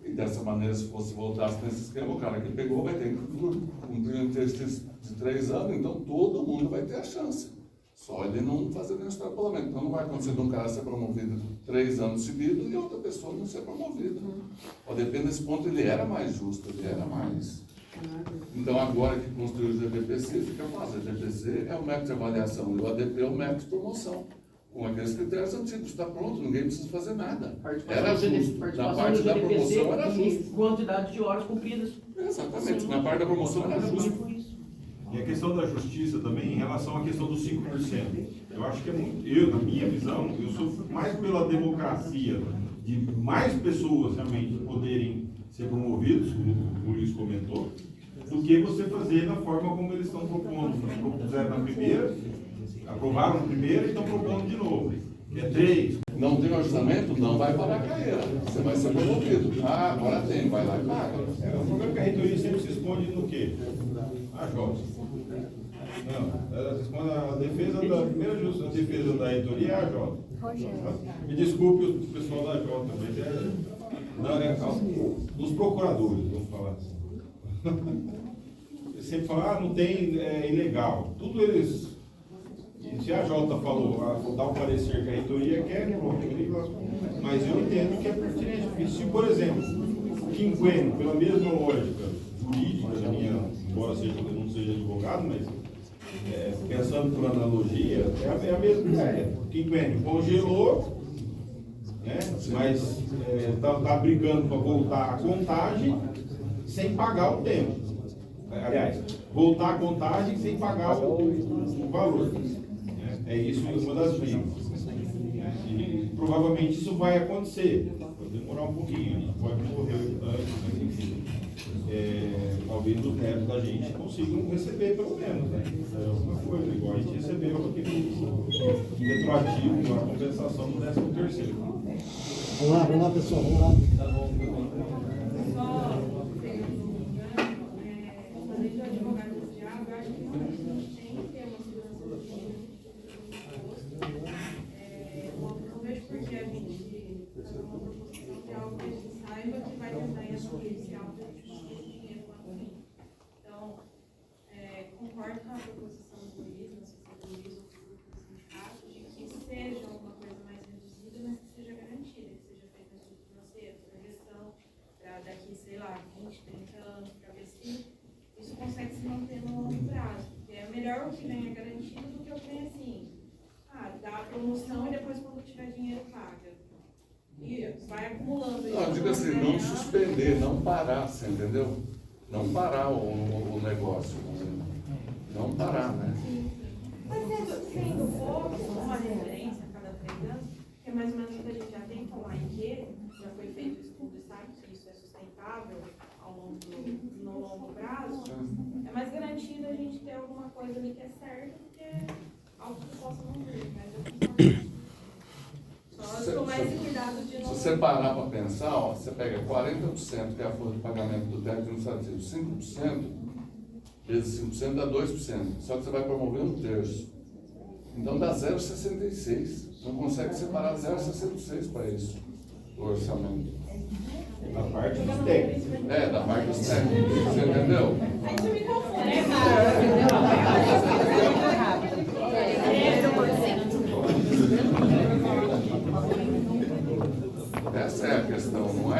E dessa maneira, se fosse voltasse nesse esquema, o cara que pegou vai ter que cumprir um texto de 3 anos, então todo mundo vai ter a chance. Só ele não fazer nenhum extrapolamento. Então não vai acontecer de um cara ser promovido 3 anos seguidos e outra pessoa não ser promovida. Pode depender desse ponto, ele era mais justo, ele era mais. Então agora que construiu o GTPC, fica fácil. O GTPC é o método de avaliação e o ADP é o método de promoção. Com aqueles critérios antigos, está pronto, ninguém precisa fazer nada. Era justo. Na parte da promoção era justo. Quantidade de horas cumpridas. Exatamente, na parte da promoção era justo. E a questão da justiça também, em relação à questão dos 5%. Eu acho que é muito, eu, na minha visão, eu sou mais pela democracia, de mais pessoas realmente poderem ser promovidos, como o Luiz comentou, do que você fazer da forma como eles estão propondo. Propuseram na primeira, aprovaram na primeira e estão propondo de novo. É 3. Não tem orçamento, não vai parar a carreira. Você vai ser promovido. Ah, agora tem, vai lá e paga. O problema é que a reitoria sempre se esconde no quê? A Jota. Não, ela se esconde a defesa da primeira justiça, a defesa da reitoria é a Jota. Me desculpe o pessoal da Jota, mas dos procuradores, vamos falar assim. Eles sempre falam, não tem, é ilegal. Tudo eles. Se a Jota falou, vou dar um parecer que a reitoria quer, mas eu entendo que é pertinente. Porque se, por exemplo, o quinquênio, pela mesma lógica jurídica, embora eu não seja advogado, mas pensando por analogia, é a mesma ideia. O quinquênio congelou, né, mas está brigando para voltar a contagem sem pagar o tempo. Aliás, voltar a contagem sem pagar o valor. É isso uma das brigas. E provavelmente isso vai acontecer. Pode demorar um pouquinho, a gente pode morrer antes, mas enfim. Talvez os netos da gente consigam receber pelo menos, né? É uma coisa, igual a gente recebeu aquele retroativo, a compensação do 13º. Vamos lá, pessoal, vamos lá. Concordo com a proposição do Luiz, não sei se é do Luiz ou do sindicato, de que seja uma coisa mais reduzida, mas que seja garantida, que seja feita no financeiro, na gestão, para daqui, sei lá, 20, 30 anos, para ver se isso consegue se manter no longo prazo. Porque é melhor o que venha garantido do que o que vem assim, dá a promoção e depois quando tiver dinheiro paga. E vai acumulando. Não, diga assim, não suspender, não parar, você entendeu? Não parar o negócio. Não parar, né? Sim. Mas sendo pouco, uma referência a cada 3 anos, que é mais ou menos o que a gente já tem com a IQ, já foi feito o estudo e sabe que isso é sustentável no longo prazo, é mais garantido a gente ter alguma coisa ali que é certa do que algo que possa não vir. Mas eu só com mais cuidado de não. Se você parar para pensar, ó, você pega 40%, que é a folha de pagamento do técnico administrativo, 5%. Vezes 5% dá 2%, só que você vai promover 1/3. Então dá 0,66. Não consegue separar 0,66 para isso, o orçamento. Da parte dos técnicos. Da parte dos técnicos. Você entendeu? Aí você me confunde. Essa é a questão, não é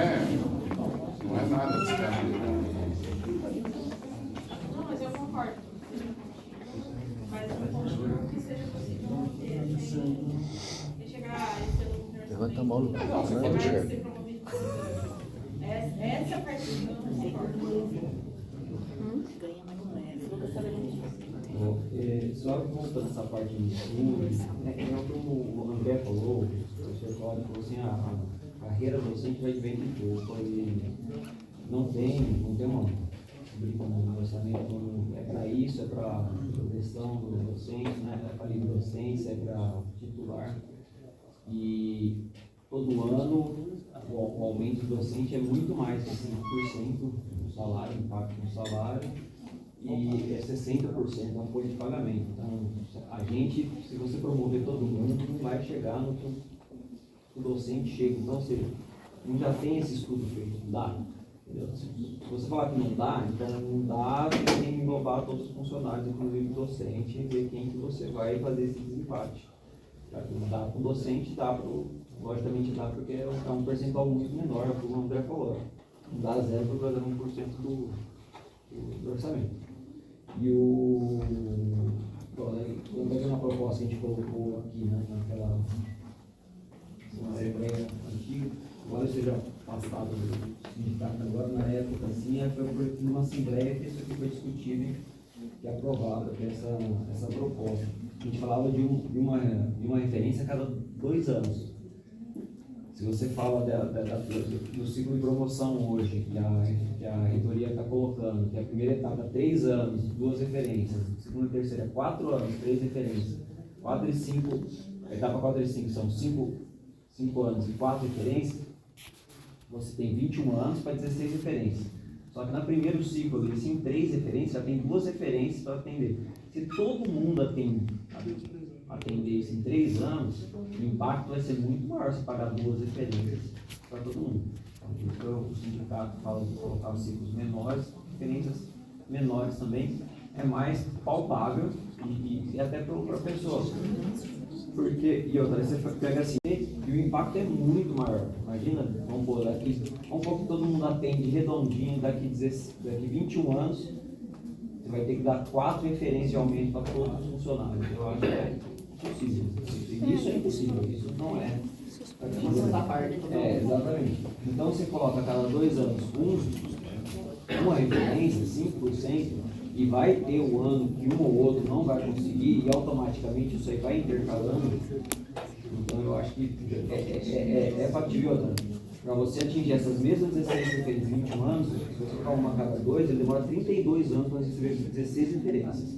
nada descabido. Concordo, mas eu concordo que seja possível manter sem chegar pelo Levanta a mão, não, você vai ser promovido. Essa parte eu não concordo. Ganha, mas não é. Só voltando essa parte de estudo, é o que o André falou, o professor Cláudio falou assim, a carreira docente vai de vento em pouco, não tem uma no orçamento, é para isso, é para proteção do docente, né? É para livre docência, é para titular. E todo ano o aumento do docente é muito mais de 5% do salário, impacto no salário, e é 60% da folha de pagamento. Então, a gente, se você promover todo mundo, não vai chegar no que o docente chega. Então, ou seja, não já tem esse estudo feito, não dá. Se você falar que não dá, então não dá, você tem que englobar todos os funcionários, inclusive o docente, e ver quem que você vai fazer esse desempate. Não dá para o docente, logicamente dá, porque é um percentual muito menor, como o André falou. Não dá 0 para fazer 1% do orçamento. E eu peguei uma proposta que a gente colocou aqui, né, naquela assembleia antiga, agora seja passado do sindicato agora, na época assim, foi por uma assembleia que isso aqui foi discutido que aprovava essa proposta. A gente falava de uma referência a cada 2 anos. Se você fala do ciclo de promoção hoje, que a reitoria está colocando, que a primeira etapa é 3 anos, 2 referências, a segunda e terceira é 4 anos, 3 referências, 4 e 5, a etapa 4 e 5 são 5 anos e 4 referências, você tem 21 anos para 16 referências. Só que no primeiro ciclo, eles tinham 3 referências, já tem 2 referências para atender. Se todo mundo atender isso em 3 anos, o impacto vai ser muito maior se pagar 2 referências para todo mundo. Então, o sindicato fala de colocar os ciclos menores, referências menores também, é mais palpável e até para a pessoa. Porque, e outra, você pega assim, e o impacto é muito maior. Imagina, vamos pôr aqui, vamos pôr que todo mundo atende redondinho daqui 21 anos, você vai ter que dar 4 referências de aumento para todos os funcionários. Eu acho que é impossível. Isso é impossível, isso não é. Exatamente. Então você coloca a cada 2 anos uma referência, 5%, e vai ter um ano que um ou outro não vai conseguir, e automaticamente isso aí vai intercalando. Então eu acho que é factível. Para você atingir essas mesmas 16 referências em 21 anos, se você colocar uma a cada 2, ele demora 32 anos para receber 16 referências.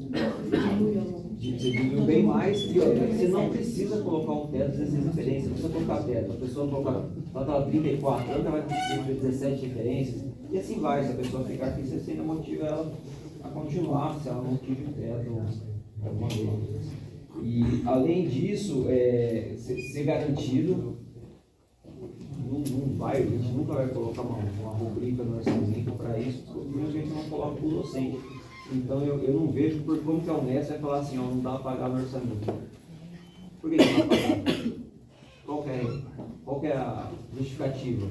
Você diminui bem mais, e você não precisa colocar um teto de 16 referências, não precisa colocar teto. A pessoa colocar 34 anos, ela vai receber 17 referências, e assim vai. Se a pessoa ficar aqui, você ainda motiva ela a continuar, se ela não tive teto alguma vez. E além disso, ser garantido, não vai, a gente nunca vai colocar uma rubrica no orçamento para isso, porque a gente não coloca para o docente. Então eu não vejo como que a Unesp vai falar assim, ó, não dá para pagar no orçamento. Por que não dá para pagar? Qual que é a justificativa?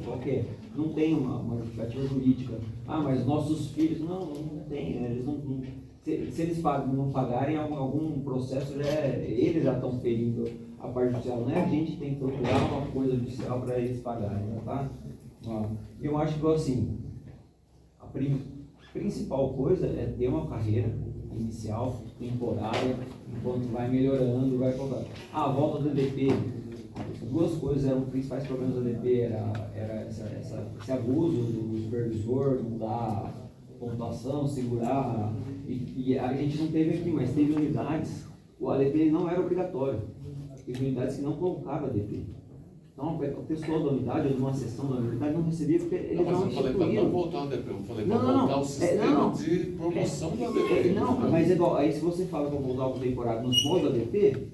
Não tem uma justificativa jurídica. Ah, mas nossos filhos, não tem, né? Eles não, se eles não pagarem algum processo, eles já estão ferindo a parte judicial, não é a gente tem que procurar uma coisa judicial para eles pagarem, tá? Eu acho que assim, a principal coisa é ter uma carreira inicial, temporária, enquanto vai melhorando, vai colocar. A volta do EDP, 2 coisas eram os principais problemas do EDP, era esse abuso do supervisor, não dar pontuação, segurar, e a gente não teve aqui, mas teve unidades, o ADP não era obrigatório. Teve unidades que não colocavam ADP. Então, a pessoa da unidade, ou de uma sessão da unidade, não recebia porque eles não instituíram. Mas eu falei para não voltar ao ADP, eu falei para voltar ao sistema de promoção do ADP. Não, mas é igual, aí se você fala para voltar ao temporário nos moldes do ADP,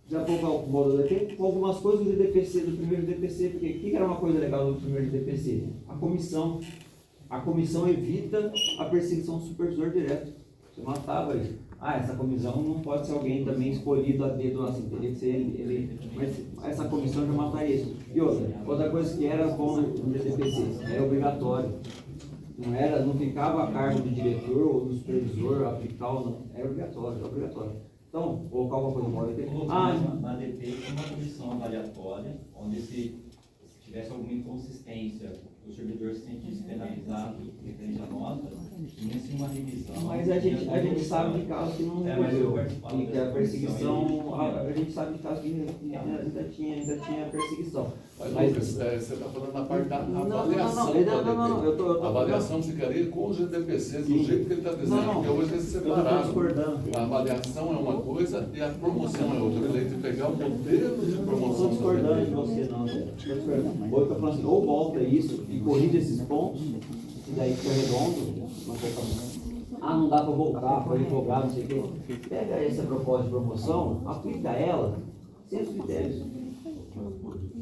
já colocar o molde do ADP com algumas coisas do DPC, do primeiro DPC, porque o que era uma coisa legal do primeiro DPC? A comissão. A comissão evita a perseguição do supervisor direto. Você matava ele. Essa comissão não pode ser alguém também escolhido a dedo assim, teria que ser ele. Mas essa comissão já mataria isso. E outra coisa que era bom no DPC, era obrigatório. Não ficava a cargo do diretor ou do supervisor aplicar ou não. Era obrigatório. Então, colocar alguma coisa no ADP. Na ADP tem uma comissão avaliatória, onde se tivesse alguma inconsistência, o servidor se sentisse penalizado referente à nota, tinha sim uma revisão. Mas a gente sabe de casos que não ocorreu. E que a perseguição, a gente sabe de casos que ainda tinha perseguição. Mas Lucas, você está falando na parte da avaliação. A avaliação ficaria com os GDPCs, do jeito que ele está dizendo, porque hoje eles separaram. A avaliação é uma coisa e a promoção é outra. Eu falei de pegar o modelo de promoção. Estou discordando de você, não. Ou eu estou falando assim, ou volta isso e corrige esses pontos, e daí fica redondo, não dá para voltar, foi revogado, não sei o quê. Pega essa proposta de promoção, aplica ela sem os critérios.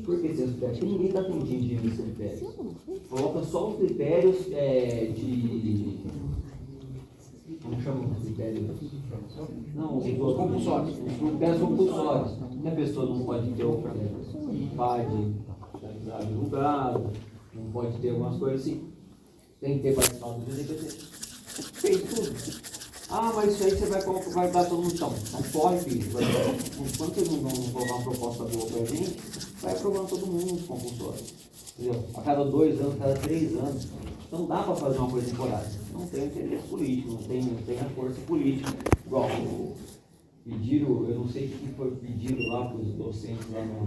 Por que sem os critérios? Porque ninguém está atingindo esses critérios. Coloca só os critérios de... Como chama os critérios? Não, os compulsórios. Os critérios compulsórios. Que a pessoa não pode ter o PAD divulgado, não pode ter algumas coisas assim. Tem que ter participado do DPC. Fez tudo. Mas isso aí você vai dar todo mundo. Então, corre, filho. Enquanto você não colocar uma proposta boa pra gente, vai aprovando todo mundo os compulsórios. Entendeu? A cada 2 anos, a cada 3 anos. Então dá para fazer uma coisa temporária. Não tem interesse político, não tem a força política. Igual pediram, eu não sei o que foi pedido lá para os docentes lá no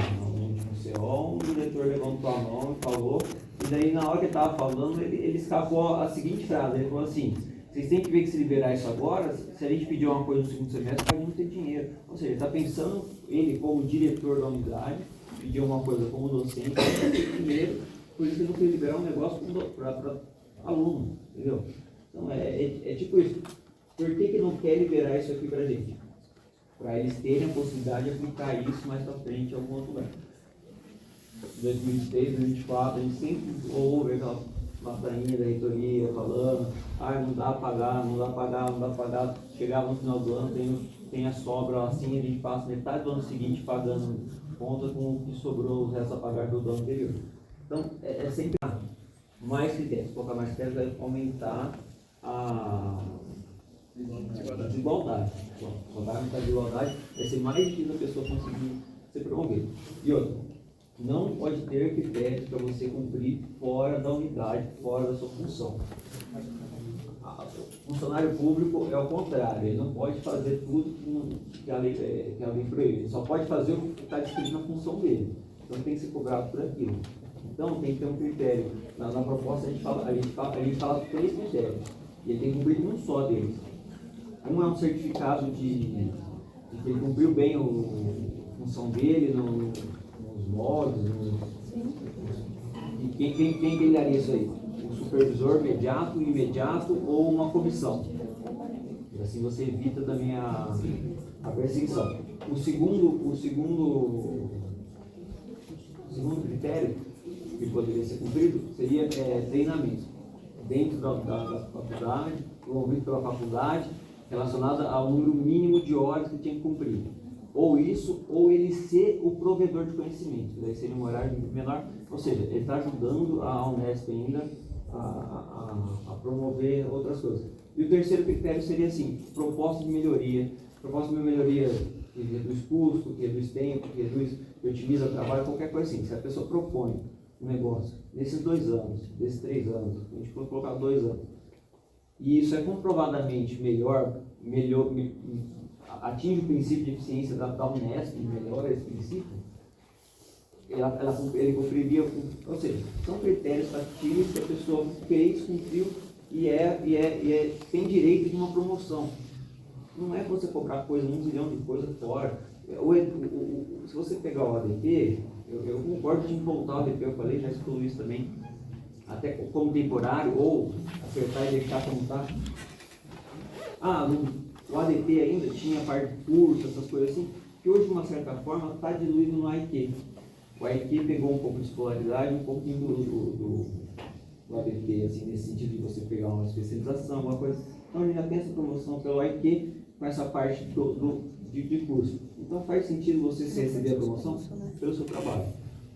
CEO, o diretor levantou a mão e falou, e daí na hora que ele estava falando, ele escapou a seguinte frase, ele falou assim, vocês têm que ver que se liberar isso agora, se a gente pedir uma coisa no segundo semestre, a gente não ter dinheiro. Ou seja, ele está pensando, ele como diretor da unidade, pedir uma coisa como docente, primeiro, por isso ele não quer liberar um negócio para aluno, entendeu? Então é tipo isso. Por que não quer liberar isso aqui para a gente? Para eles terem a possibilidade de aplicar isso mais para frente em algum outro lugar. 2023, 2024, a gente sempre ouve aquela ladainha da reitoria falando, não dá para pagar, não dá para pagar, não dá para pagar. Chegava no final do ano, tem a sobra assim, a gente passa metade do ano seguinte pagando conta com o que sobrou, o resto a pagar do ano anterior. Então, é sempre mais critérios. Colocar mais critérios vai aumentar a desigualdade. Quando vai aumentar a desigualdade, vai ser mais difícil a pessoa conseguir ser promovida. E outra, não pode ter critérios para você cumprir fora da unidade, fora da sua função. O funcionário público é o contrário, ele não pode fazer tudo que a lei proíbe, ele só pode fazer o que está descrito na função dele. Então tem que ser cobrado por aquilo. Então tem que ter um critério. Na proposta a gente fala 3 critérios. E ele tem que cumprir um só deles. Um é um certificado de que ele cumpriu bem a função dele nos moldes. E quem daria isso aí? O supervisor imediato ou uma comissão. Assim você evita também a perseguição. O segundo critério que poderia ser cumprido seria treinamento dentro da faculdade, promovido pela faculdade, relacionado ao número mínimo de horas que tinha que cumprir. Ou isso, ou ele ser o provedor de conhecimento, daí seria um horário menor, ou seja, ele está ajudando a Unesp ainda a promover outras coisas. E o terceiro critério seria assim, proposta de melhoria que reduz custo, que reduz tempo, que otimiza o trabalho, qualquer coisa assim. Se a pessoa propõe um negócio nesses 2 anos, desses 3 anos, a gente pode colocar 2 anos, e isso é comprovadamente melhor, atinge o princípio de eficiência da Unesp, melhora esse princípio, ele cumpriria, ou seja, são critérios factíveis que a pessoa fez, cumpriu e tem direito de uma promoção. Não é você cobrar coisa, 1 zilhão de coisas fora. Se você pegar o ADP, eu concordo de voltar ao ADP, eu falei, já excluí isso também, até como temporário, ou acertar e deixar como está. O ADP ainda tinha a parte de curso, essas coisas assim, que hoje, de uma certa forma, está diluído no AIQ. O AIQ pegou um pouco de escolaridade, um pouquinho do ADP, assim, nesse sentido de você pegar uma especialização, alguma coisa. Então, a gente já tem essa promoção pelo AIQ com essa parte de curso. Então, faz sentido você receber a promoção pelo seu trabalho.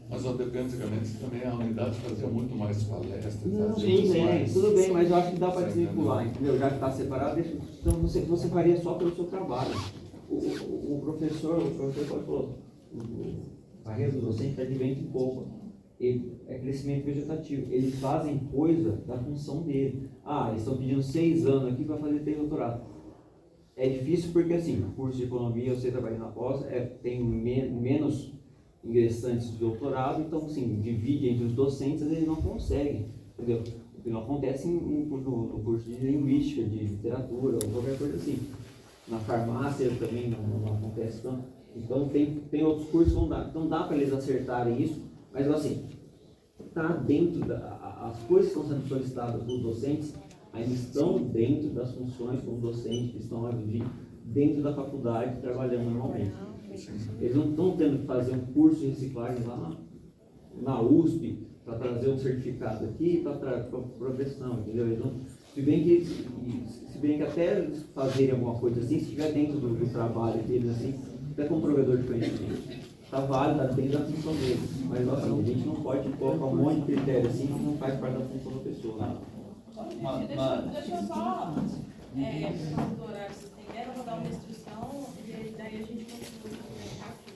Mas o ADP, antigamente, também a unidade fazia muito mais palestras. Tudo bem, mas eu acho que dá para desvincular, entendeu? Já que está separado, então você faria só pelo seu trabalho. O professor pode falar, a carreira do docente advém de pouco. É crescimento vegetativo. Eles fazem coisa da função dele. Eles estão pedindo 6 anos aqui para fazer doutorado. É difícil porque, assim, o curso de economia, você trabalha na pós, tem menos ingressantes de doutorado, então, assim, divide entre os docentes, eles não conseguem, entendeu? O que não acontece no curso de linguística, de literatura, ou qualquer coisa assim. Na farmácia também não acontece tanto. Então, tem outros cursos que não dá. Então, dá para eles acertarem isso, mas, assim, está dentro as coisas que estão sendo solicitadas pelos docentes ainda estão dentro das funções como docentes que estão lá dentro da faculdade trabalhando normalmente. Eles não estão tendo que fazer um curso de reciclagem lá na USP para trazer um certificado aqui para profissão, entendeu? Se bem que até fazerem alguma coisa assim, se estiver dentro do trabalho deles, assim, até como provedor de conhecimento, está válido dentro da função deles. Mas assim, a gente não pode colocar um monte de critério assim que não faz parte da função da pessoa. Né? Deixa eu só, do horário que vocês têm ideia, eu vou dar uma instrução e daí a gente continua aqui.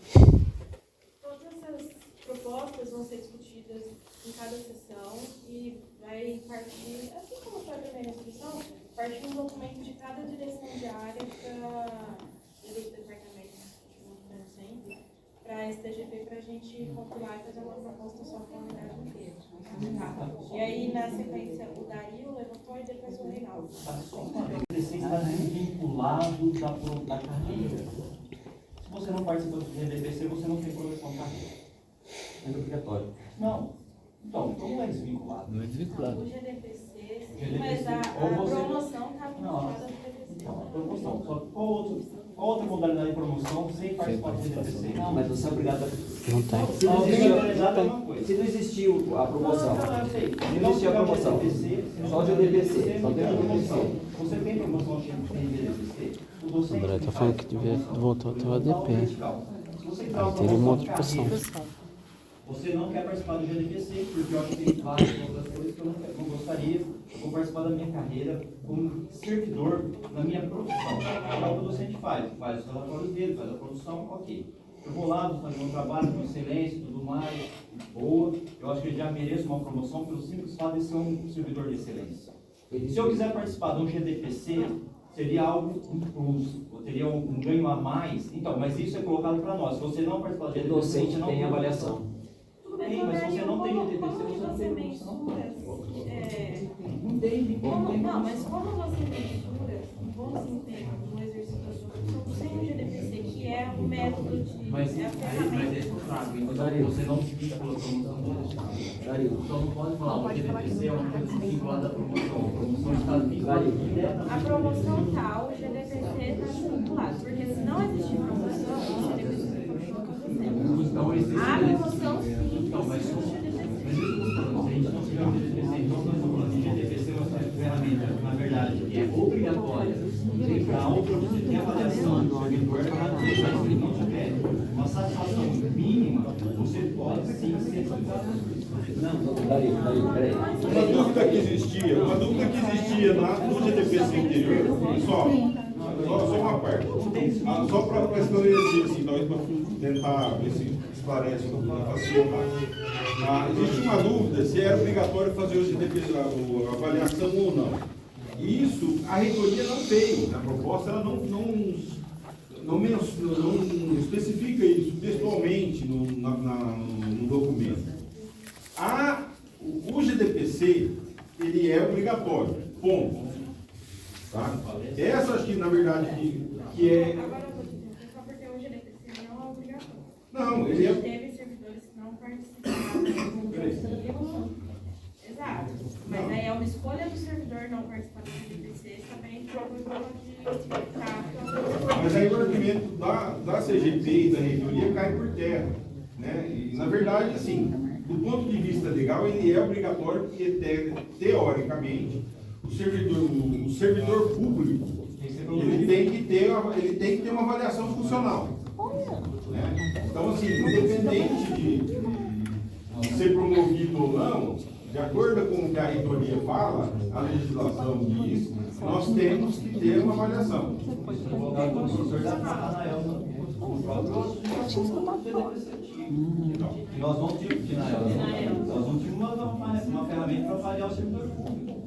Todas essas propostas vão ser discutidas em cada sessão e vai partir STGP para a gente compilar e fazer uma proposta só para a unidade inteira. Tá? E aí, na sequência, o Dario levantou e depois o Reinaldo. Você está desvinculado da carreira. Se você não participa do GDPC, você não tem progressão de carreira. É obrigatório. Não. Então não é desvinculado. Não é desvinculado. O GDPC, sim, mas a promoção está vinculada ao GDPC. Não, promoção. Só qual outra modalidade de promoção sem participar do GDPC? Não, mas você é obrigado a... Não tem. Se não existiu a promoção, Não, eu sei. se não existiu a promoção, só o GDPC, só tem o GDPC. Você tem promoção de GDPC? O André tá falando que devia voltar até o ADP. Aí teria uma outra opção. Você não quer participar do GDPC, porque eu acho que tem várias outras coisas que eu não gostaria. Eu vou participar da minha carreira como servidor na minha profissão. É o que o docente faz os relatórios dele, faz a produção, ok. Eu vou lá, vou fazer um trabalho com excelência e tudo mais, boa. Eu acho que eu já mereço uma promoção pelo simples fato de ser um servidor de excelência. Se eu quiser participar de um GDPC, seria algo incluso, ou teria um ganho a mais. Então, mas isso é colocado para nós. Se você não participar do GDPC, O docente você não tem avaliação. Tudo bem, mas se você não tem GDPC, você não tem promoção. Não tem. Não, mas como você mensura um bom desempenho no exercício da sua profissão sem o GDPC, que é o método de... Mas é a esse ferramenta. é o trago. Então, você não fica pela promoção do Estado. Então, não pode falar o GDPC é uma coisa vinculada à promoção. A promoção está vinculada A promoção tal, o GDPC está vinculado, porque se não existir promoção, o GDPC continua acontecendo. Então, existe A promoção sim, então, mas existe o GDPC. Mas isso que eu estou falando, se a gente não tiver o GDPC, então nós estamos falando de GDPC, é uma ferramenta, na verdade, que é obrigatória para o produto de avaliação do servidor, mas se ele não tiver uma satisfação mínima, você pode sim ser obrigado. Não, peraí. Uma dúvida que existia no GDPC anterior, só uma parte. Só para esclarecer, assim, talvez para tentar ver se esclarece um pouquinho, facilitar. Existia uma dúvida se era obrigatório fazer o GDPC, a avaliação ou não. E isso a reitoria não fez. Na proposta ela não especifica isso textualmente no documento. O GDPC, ele é obrigatório, ponto. Tá? Essa acho que, na verdade, que é... Agora eu vou te dizer, só porque o GDPC não é obrigatório. Não, ele é... Teve servidores que não participaram, não conseguiram. Exato. Mas aí é uma escolha do servidor não participar do GDPC, também problema de explicar. Mas aí o argumento da CGP e da reitoria cai por terra. Né? E, na verdade, assim, do ponto de vista legal, ele é obrigatório, porque teoricamente o servidor público ele tem que ter uma avaliação funcional. Né? Então, assim, independente de ser promovido ou não, de acordo com o que a reitoria fala, a legislação diz, nós temos que ter uma avaliação. Nós não tínhamos uma ferramenta para avaliar o servidor público.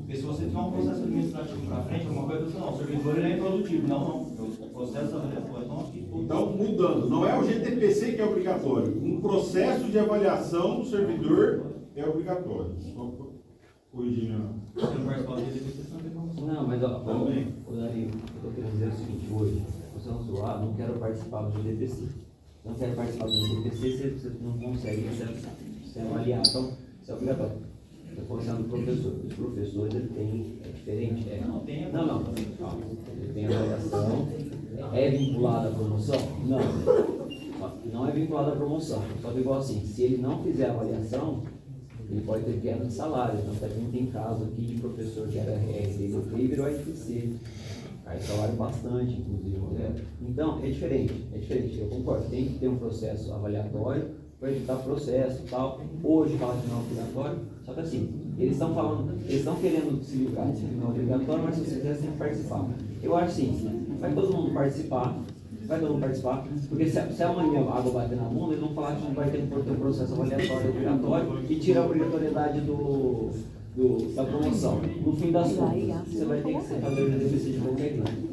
Porque se você tiver um processo administrativo para frente, alguma coisa, você não, o servidor ele é improdutivo. Não. O processo avaliatório não aqui. Então, mudando, não é o GDPC que é obrigatório. Um processo de avaliação do servidor é obrigatório. Só corrigindo. Não, mas ó, Dario, eu estou querendo dizer o seguinte, hoje, você não falou, não quero participar do GDPC. Não quero participar do GDPC, você não consegue ser avaliado, então isso é obrigatório. Eu estou falando do professor. Os professores, ele tem, é diferente. Não. Ele tem avaliação. É vinculado à promoção? Não. Não é vinculado à promoção. Só que igual assim, se ele não fizer avaliação, ele pode ter queda de salário. Então, até tem caso aqui de professor que era RDP e virou RTC. Cai salário bastante, inclusive. Então, é diferente, eu concordo. Tem que ter um processo avaliatório para evitar processo e tal. Hoje fala que não é obrigatório, só que assim, eles estão querendo se livrar de que não é obrigatório, mas se você quiser sempre participar. Eu acho assim, vai todo mundo participar, porque se amanhã a água bater na bunda, eles vão falar que não vai ter um processo avaliatório obrigatório e tira a obrigatoriedade do da promoção. No fim das contas, você vai ter que fazer o GDPC de qualquer jeito.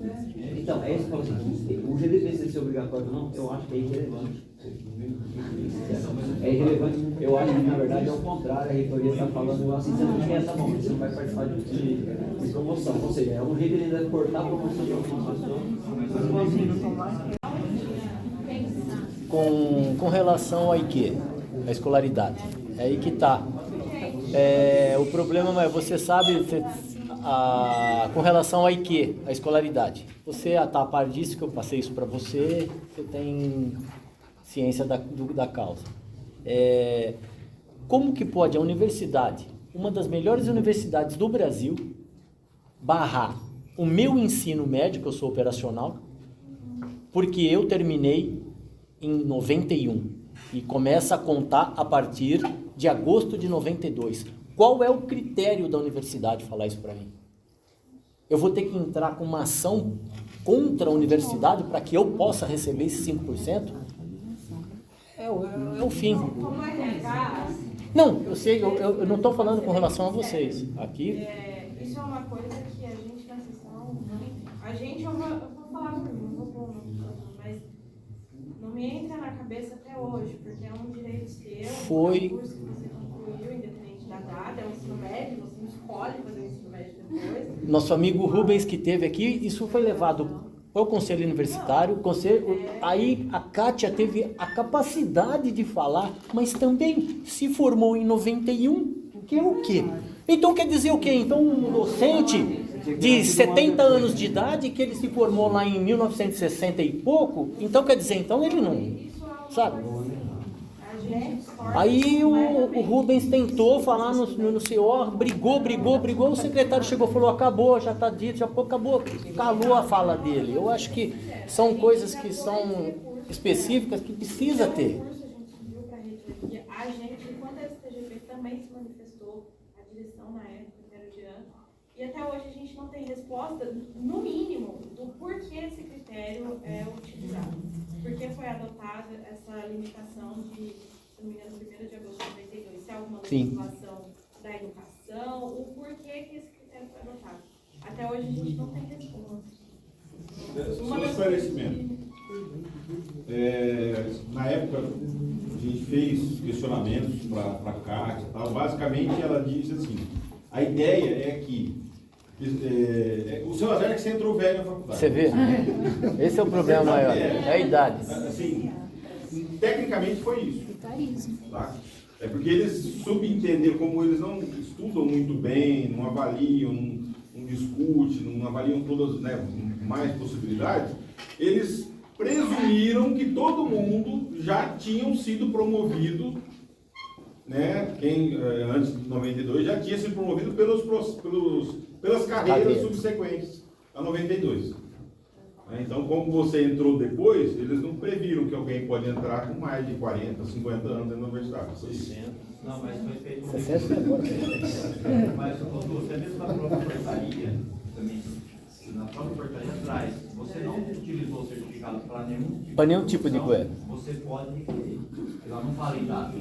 Então, é isso que eu falo assim, o GDPC ser obrigatório ou não, eu acho que é irrelevante. É irrelevante. Eu acho que, na verdade, é o contrário. A reitoria está falando assim, você não quer, tá bom, você não vai participar de promoção. Ou seja, é um jeito de ainda cortar a promoção de algumas pessoas. Com relação a IQ, a escolaridade, é aí que está. O problema é, você sabe, com relação a IQ, a escolaridade, você está a par disso, que eu passei isso para você, você tem ciência da causa. Como que pode a universidade, uma das melhores universidades do Brasil, barrar o meu ensino médio, que eu sou operacional, porque eu terminei em 91 e começa a contar a partir de agosto de 92. Qual é o critério da universidade falar isso para mim? Eu vou ter que entrar com uma ação contra a universidade para que eu possa receber esses 5%? É o fim. Não, eu sei, eu não estou falando com relação a vocês. Aqui... Isso é uma coisa que a gente na sessão, eu vou falar por mim, não vou pôr mas não me entra na cabeça até hoje, porque é um direito seu, foi um curso que você concluiu, independente da data, é um ensino médio, você não escolhe fazer o ensino médio depois. Nosso amigo Rubens que teve aqui, isso foi levado ao conselho universitário, aí a Kátia teve a capacidade de falar, mas também se formou em 91, que é o quê? Então quer dizer o quê? Então um docente de 70 anos de idade, que ele se formou lá em 1960 e pouco, então quer dizer, então ele não, sabe? Aí o Rubens tentou falar no CO, brigou, o secretário chegou e falou, acabou, já está dito, já acabou, calou a fala dele. Eu acho que são coisas que são específicas que precisa ter. A gente, enquanto a STGP também se manifestou, a direção na época, que era o Jean, e até hoje a gente não tem resposta, no mínimo, do porquê esse critério é utilizado. Por que foi adotada essa limitação de, se não me engano, 1º de agosto de 92, se é alguma legislação da educação, o porquê que esse critério foi adotado. Até hoje a gente não tem resposta. Só um esclarecimento. Na época, a gente fez questionamentos para a Kátia e tal. Basicamente, ela disse assim, a ideia é que o seu azar é que você entrou velho na faculdade. Você vê? Esse é o problema maior, é a idade. Assim, tecnicamente foi isso. Tá? É porque eles subentenderam, como eles não estudam muito bem, não avaliam, não discutem, não avaliam todas, né, mais possibilidades, eles presumiram que todo mundo já tinham sido promovido, né, quem antes de 92 já tinha sido promovido pelas carreiras subsequentes a 92. Então, como você entrou depois, eles não previram que alguém pode entrar com mais de 40, 50 anos na universidade. 60. Não, mas foi feito... 60 agora. Mas, você mesmo na própria portaria, também, na própria portaria atrás, você não utilizou o certificado para nenhum tipo de coisa. Você pode requerer. Ela não fala em data.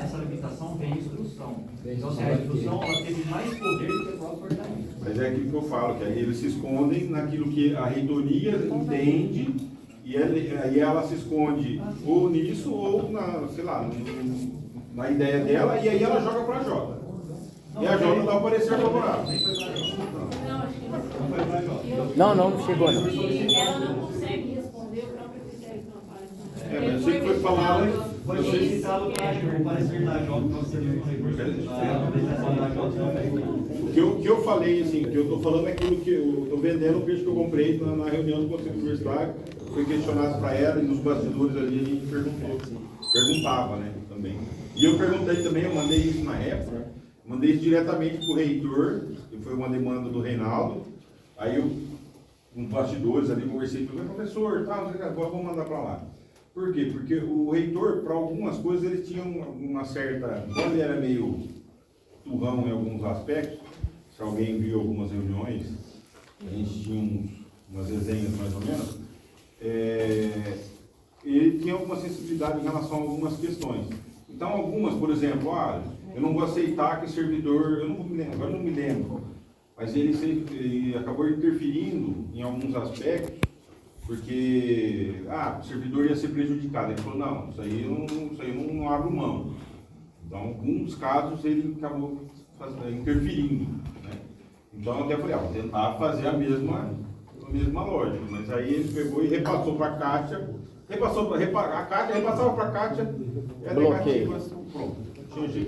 Essa limitação vem em instrução. Então, a instrução ela teve mais poder do que a própria portaria. Mas é aquilo que eu falo, que aí eles se escondem naquilo que a reitoria entende, e aí ela se esconde ou nisso, ou na, sei lá, na ideia dela, e aí ela joga para a Jota. E a Jota dá o parecer favorável. Não chegou não. Ela não consegue responder o próprio critério que ela faz. Mas eu sei que foi falado... Foi solicitado o parecer da Jota, O que eu falei, assim, o que eu estou falando é aquilo que eu estou vendendo o peixe que eu comprei na reunião do Conselho Universitário, foi questionado para ela e nos bastidores ali a gente perguntava, né, também. E eu perguntei também, eu mandei isso na época, mandei isso diretamente para o reitor, que foi uma demanda do Reinaldo, aí eu, com bastidores ali, conversei com o professor, agora vou mandar para lá. Por quê? Porque o reitor, para algumas coisas, ele tinha uma certa... Quando ele era meio turrão em alguns aspectos, se alguém viu algumas reuniões, a gente tinha umas resenhas mais ou menos, ele tinha alguma sensibilidade em relação a algumas questões. Então, algumas, por exemplo, eu não vou aceitar que servidor, eu não me lembro, agora não me lembro, mas ele acabou interferindo em alguns aspectos, porque o servidor ia ser prejudicado. Ele falou, não, isso aí eu não abro mão. Então, em alguns casos ele acabou interferindo, né? Então eu até falei, vou tentar fazer a mesma lógica, mas aí ele pegou e repassou para a Kátia, a Kátia repassava para a Kátia, é negativa, pronto, tinha jeito.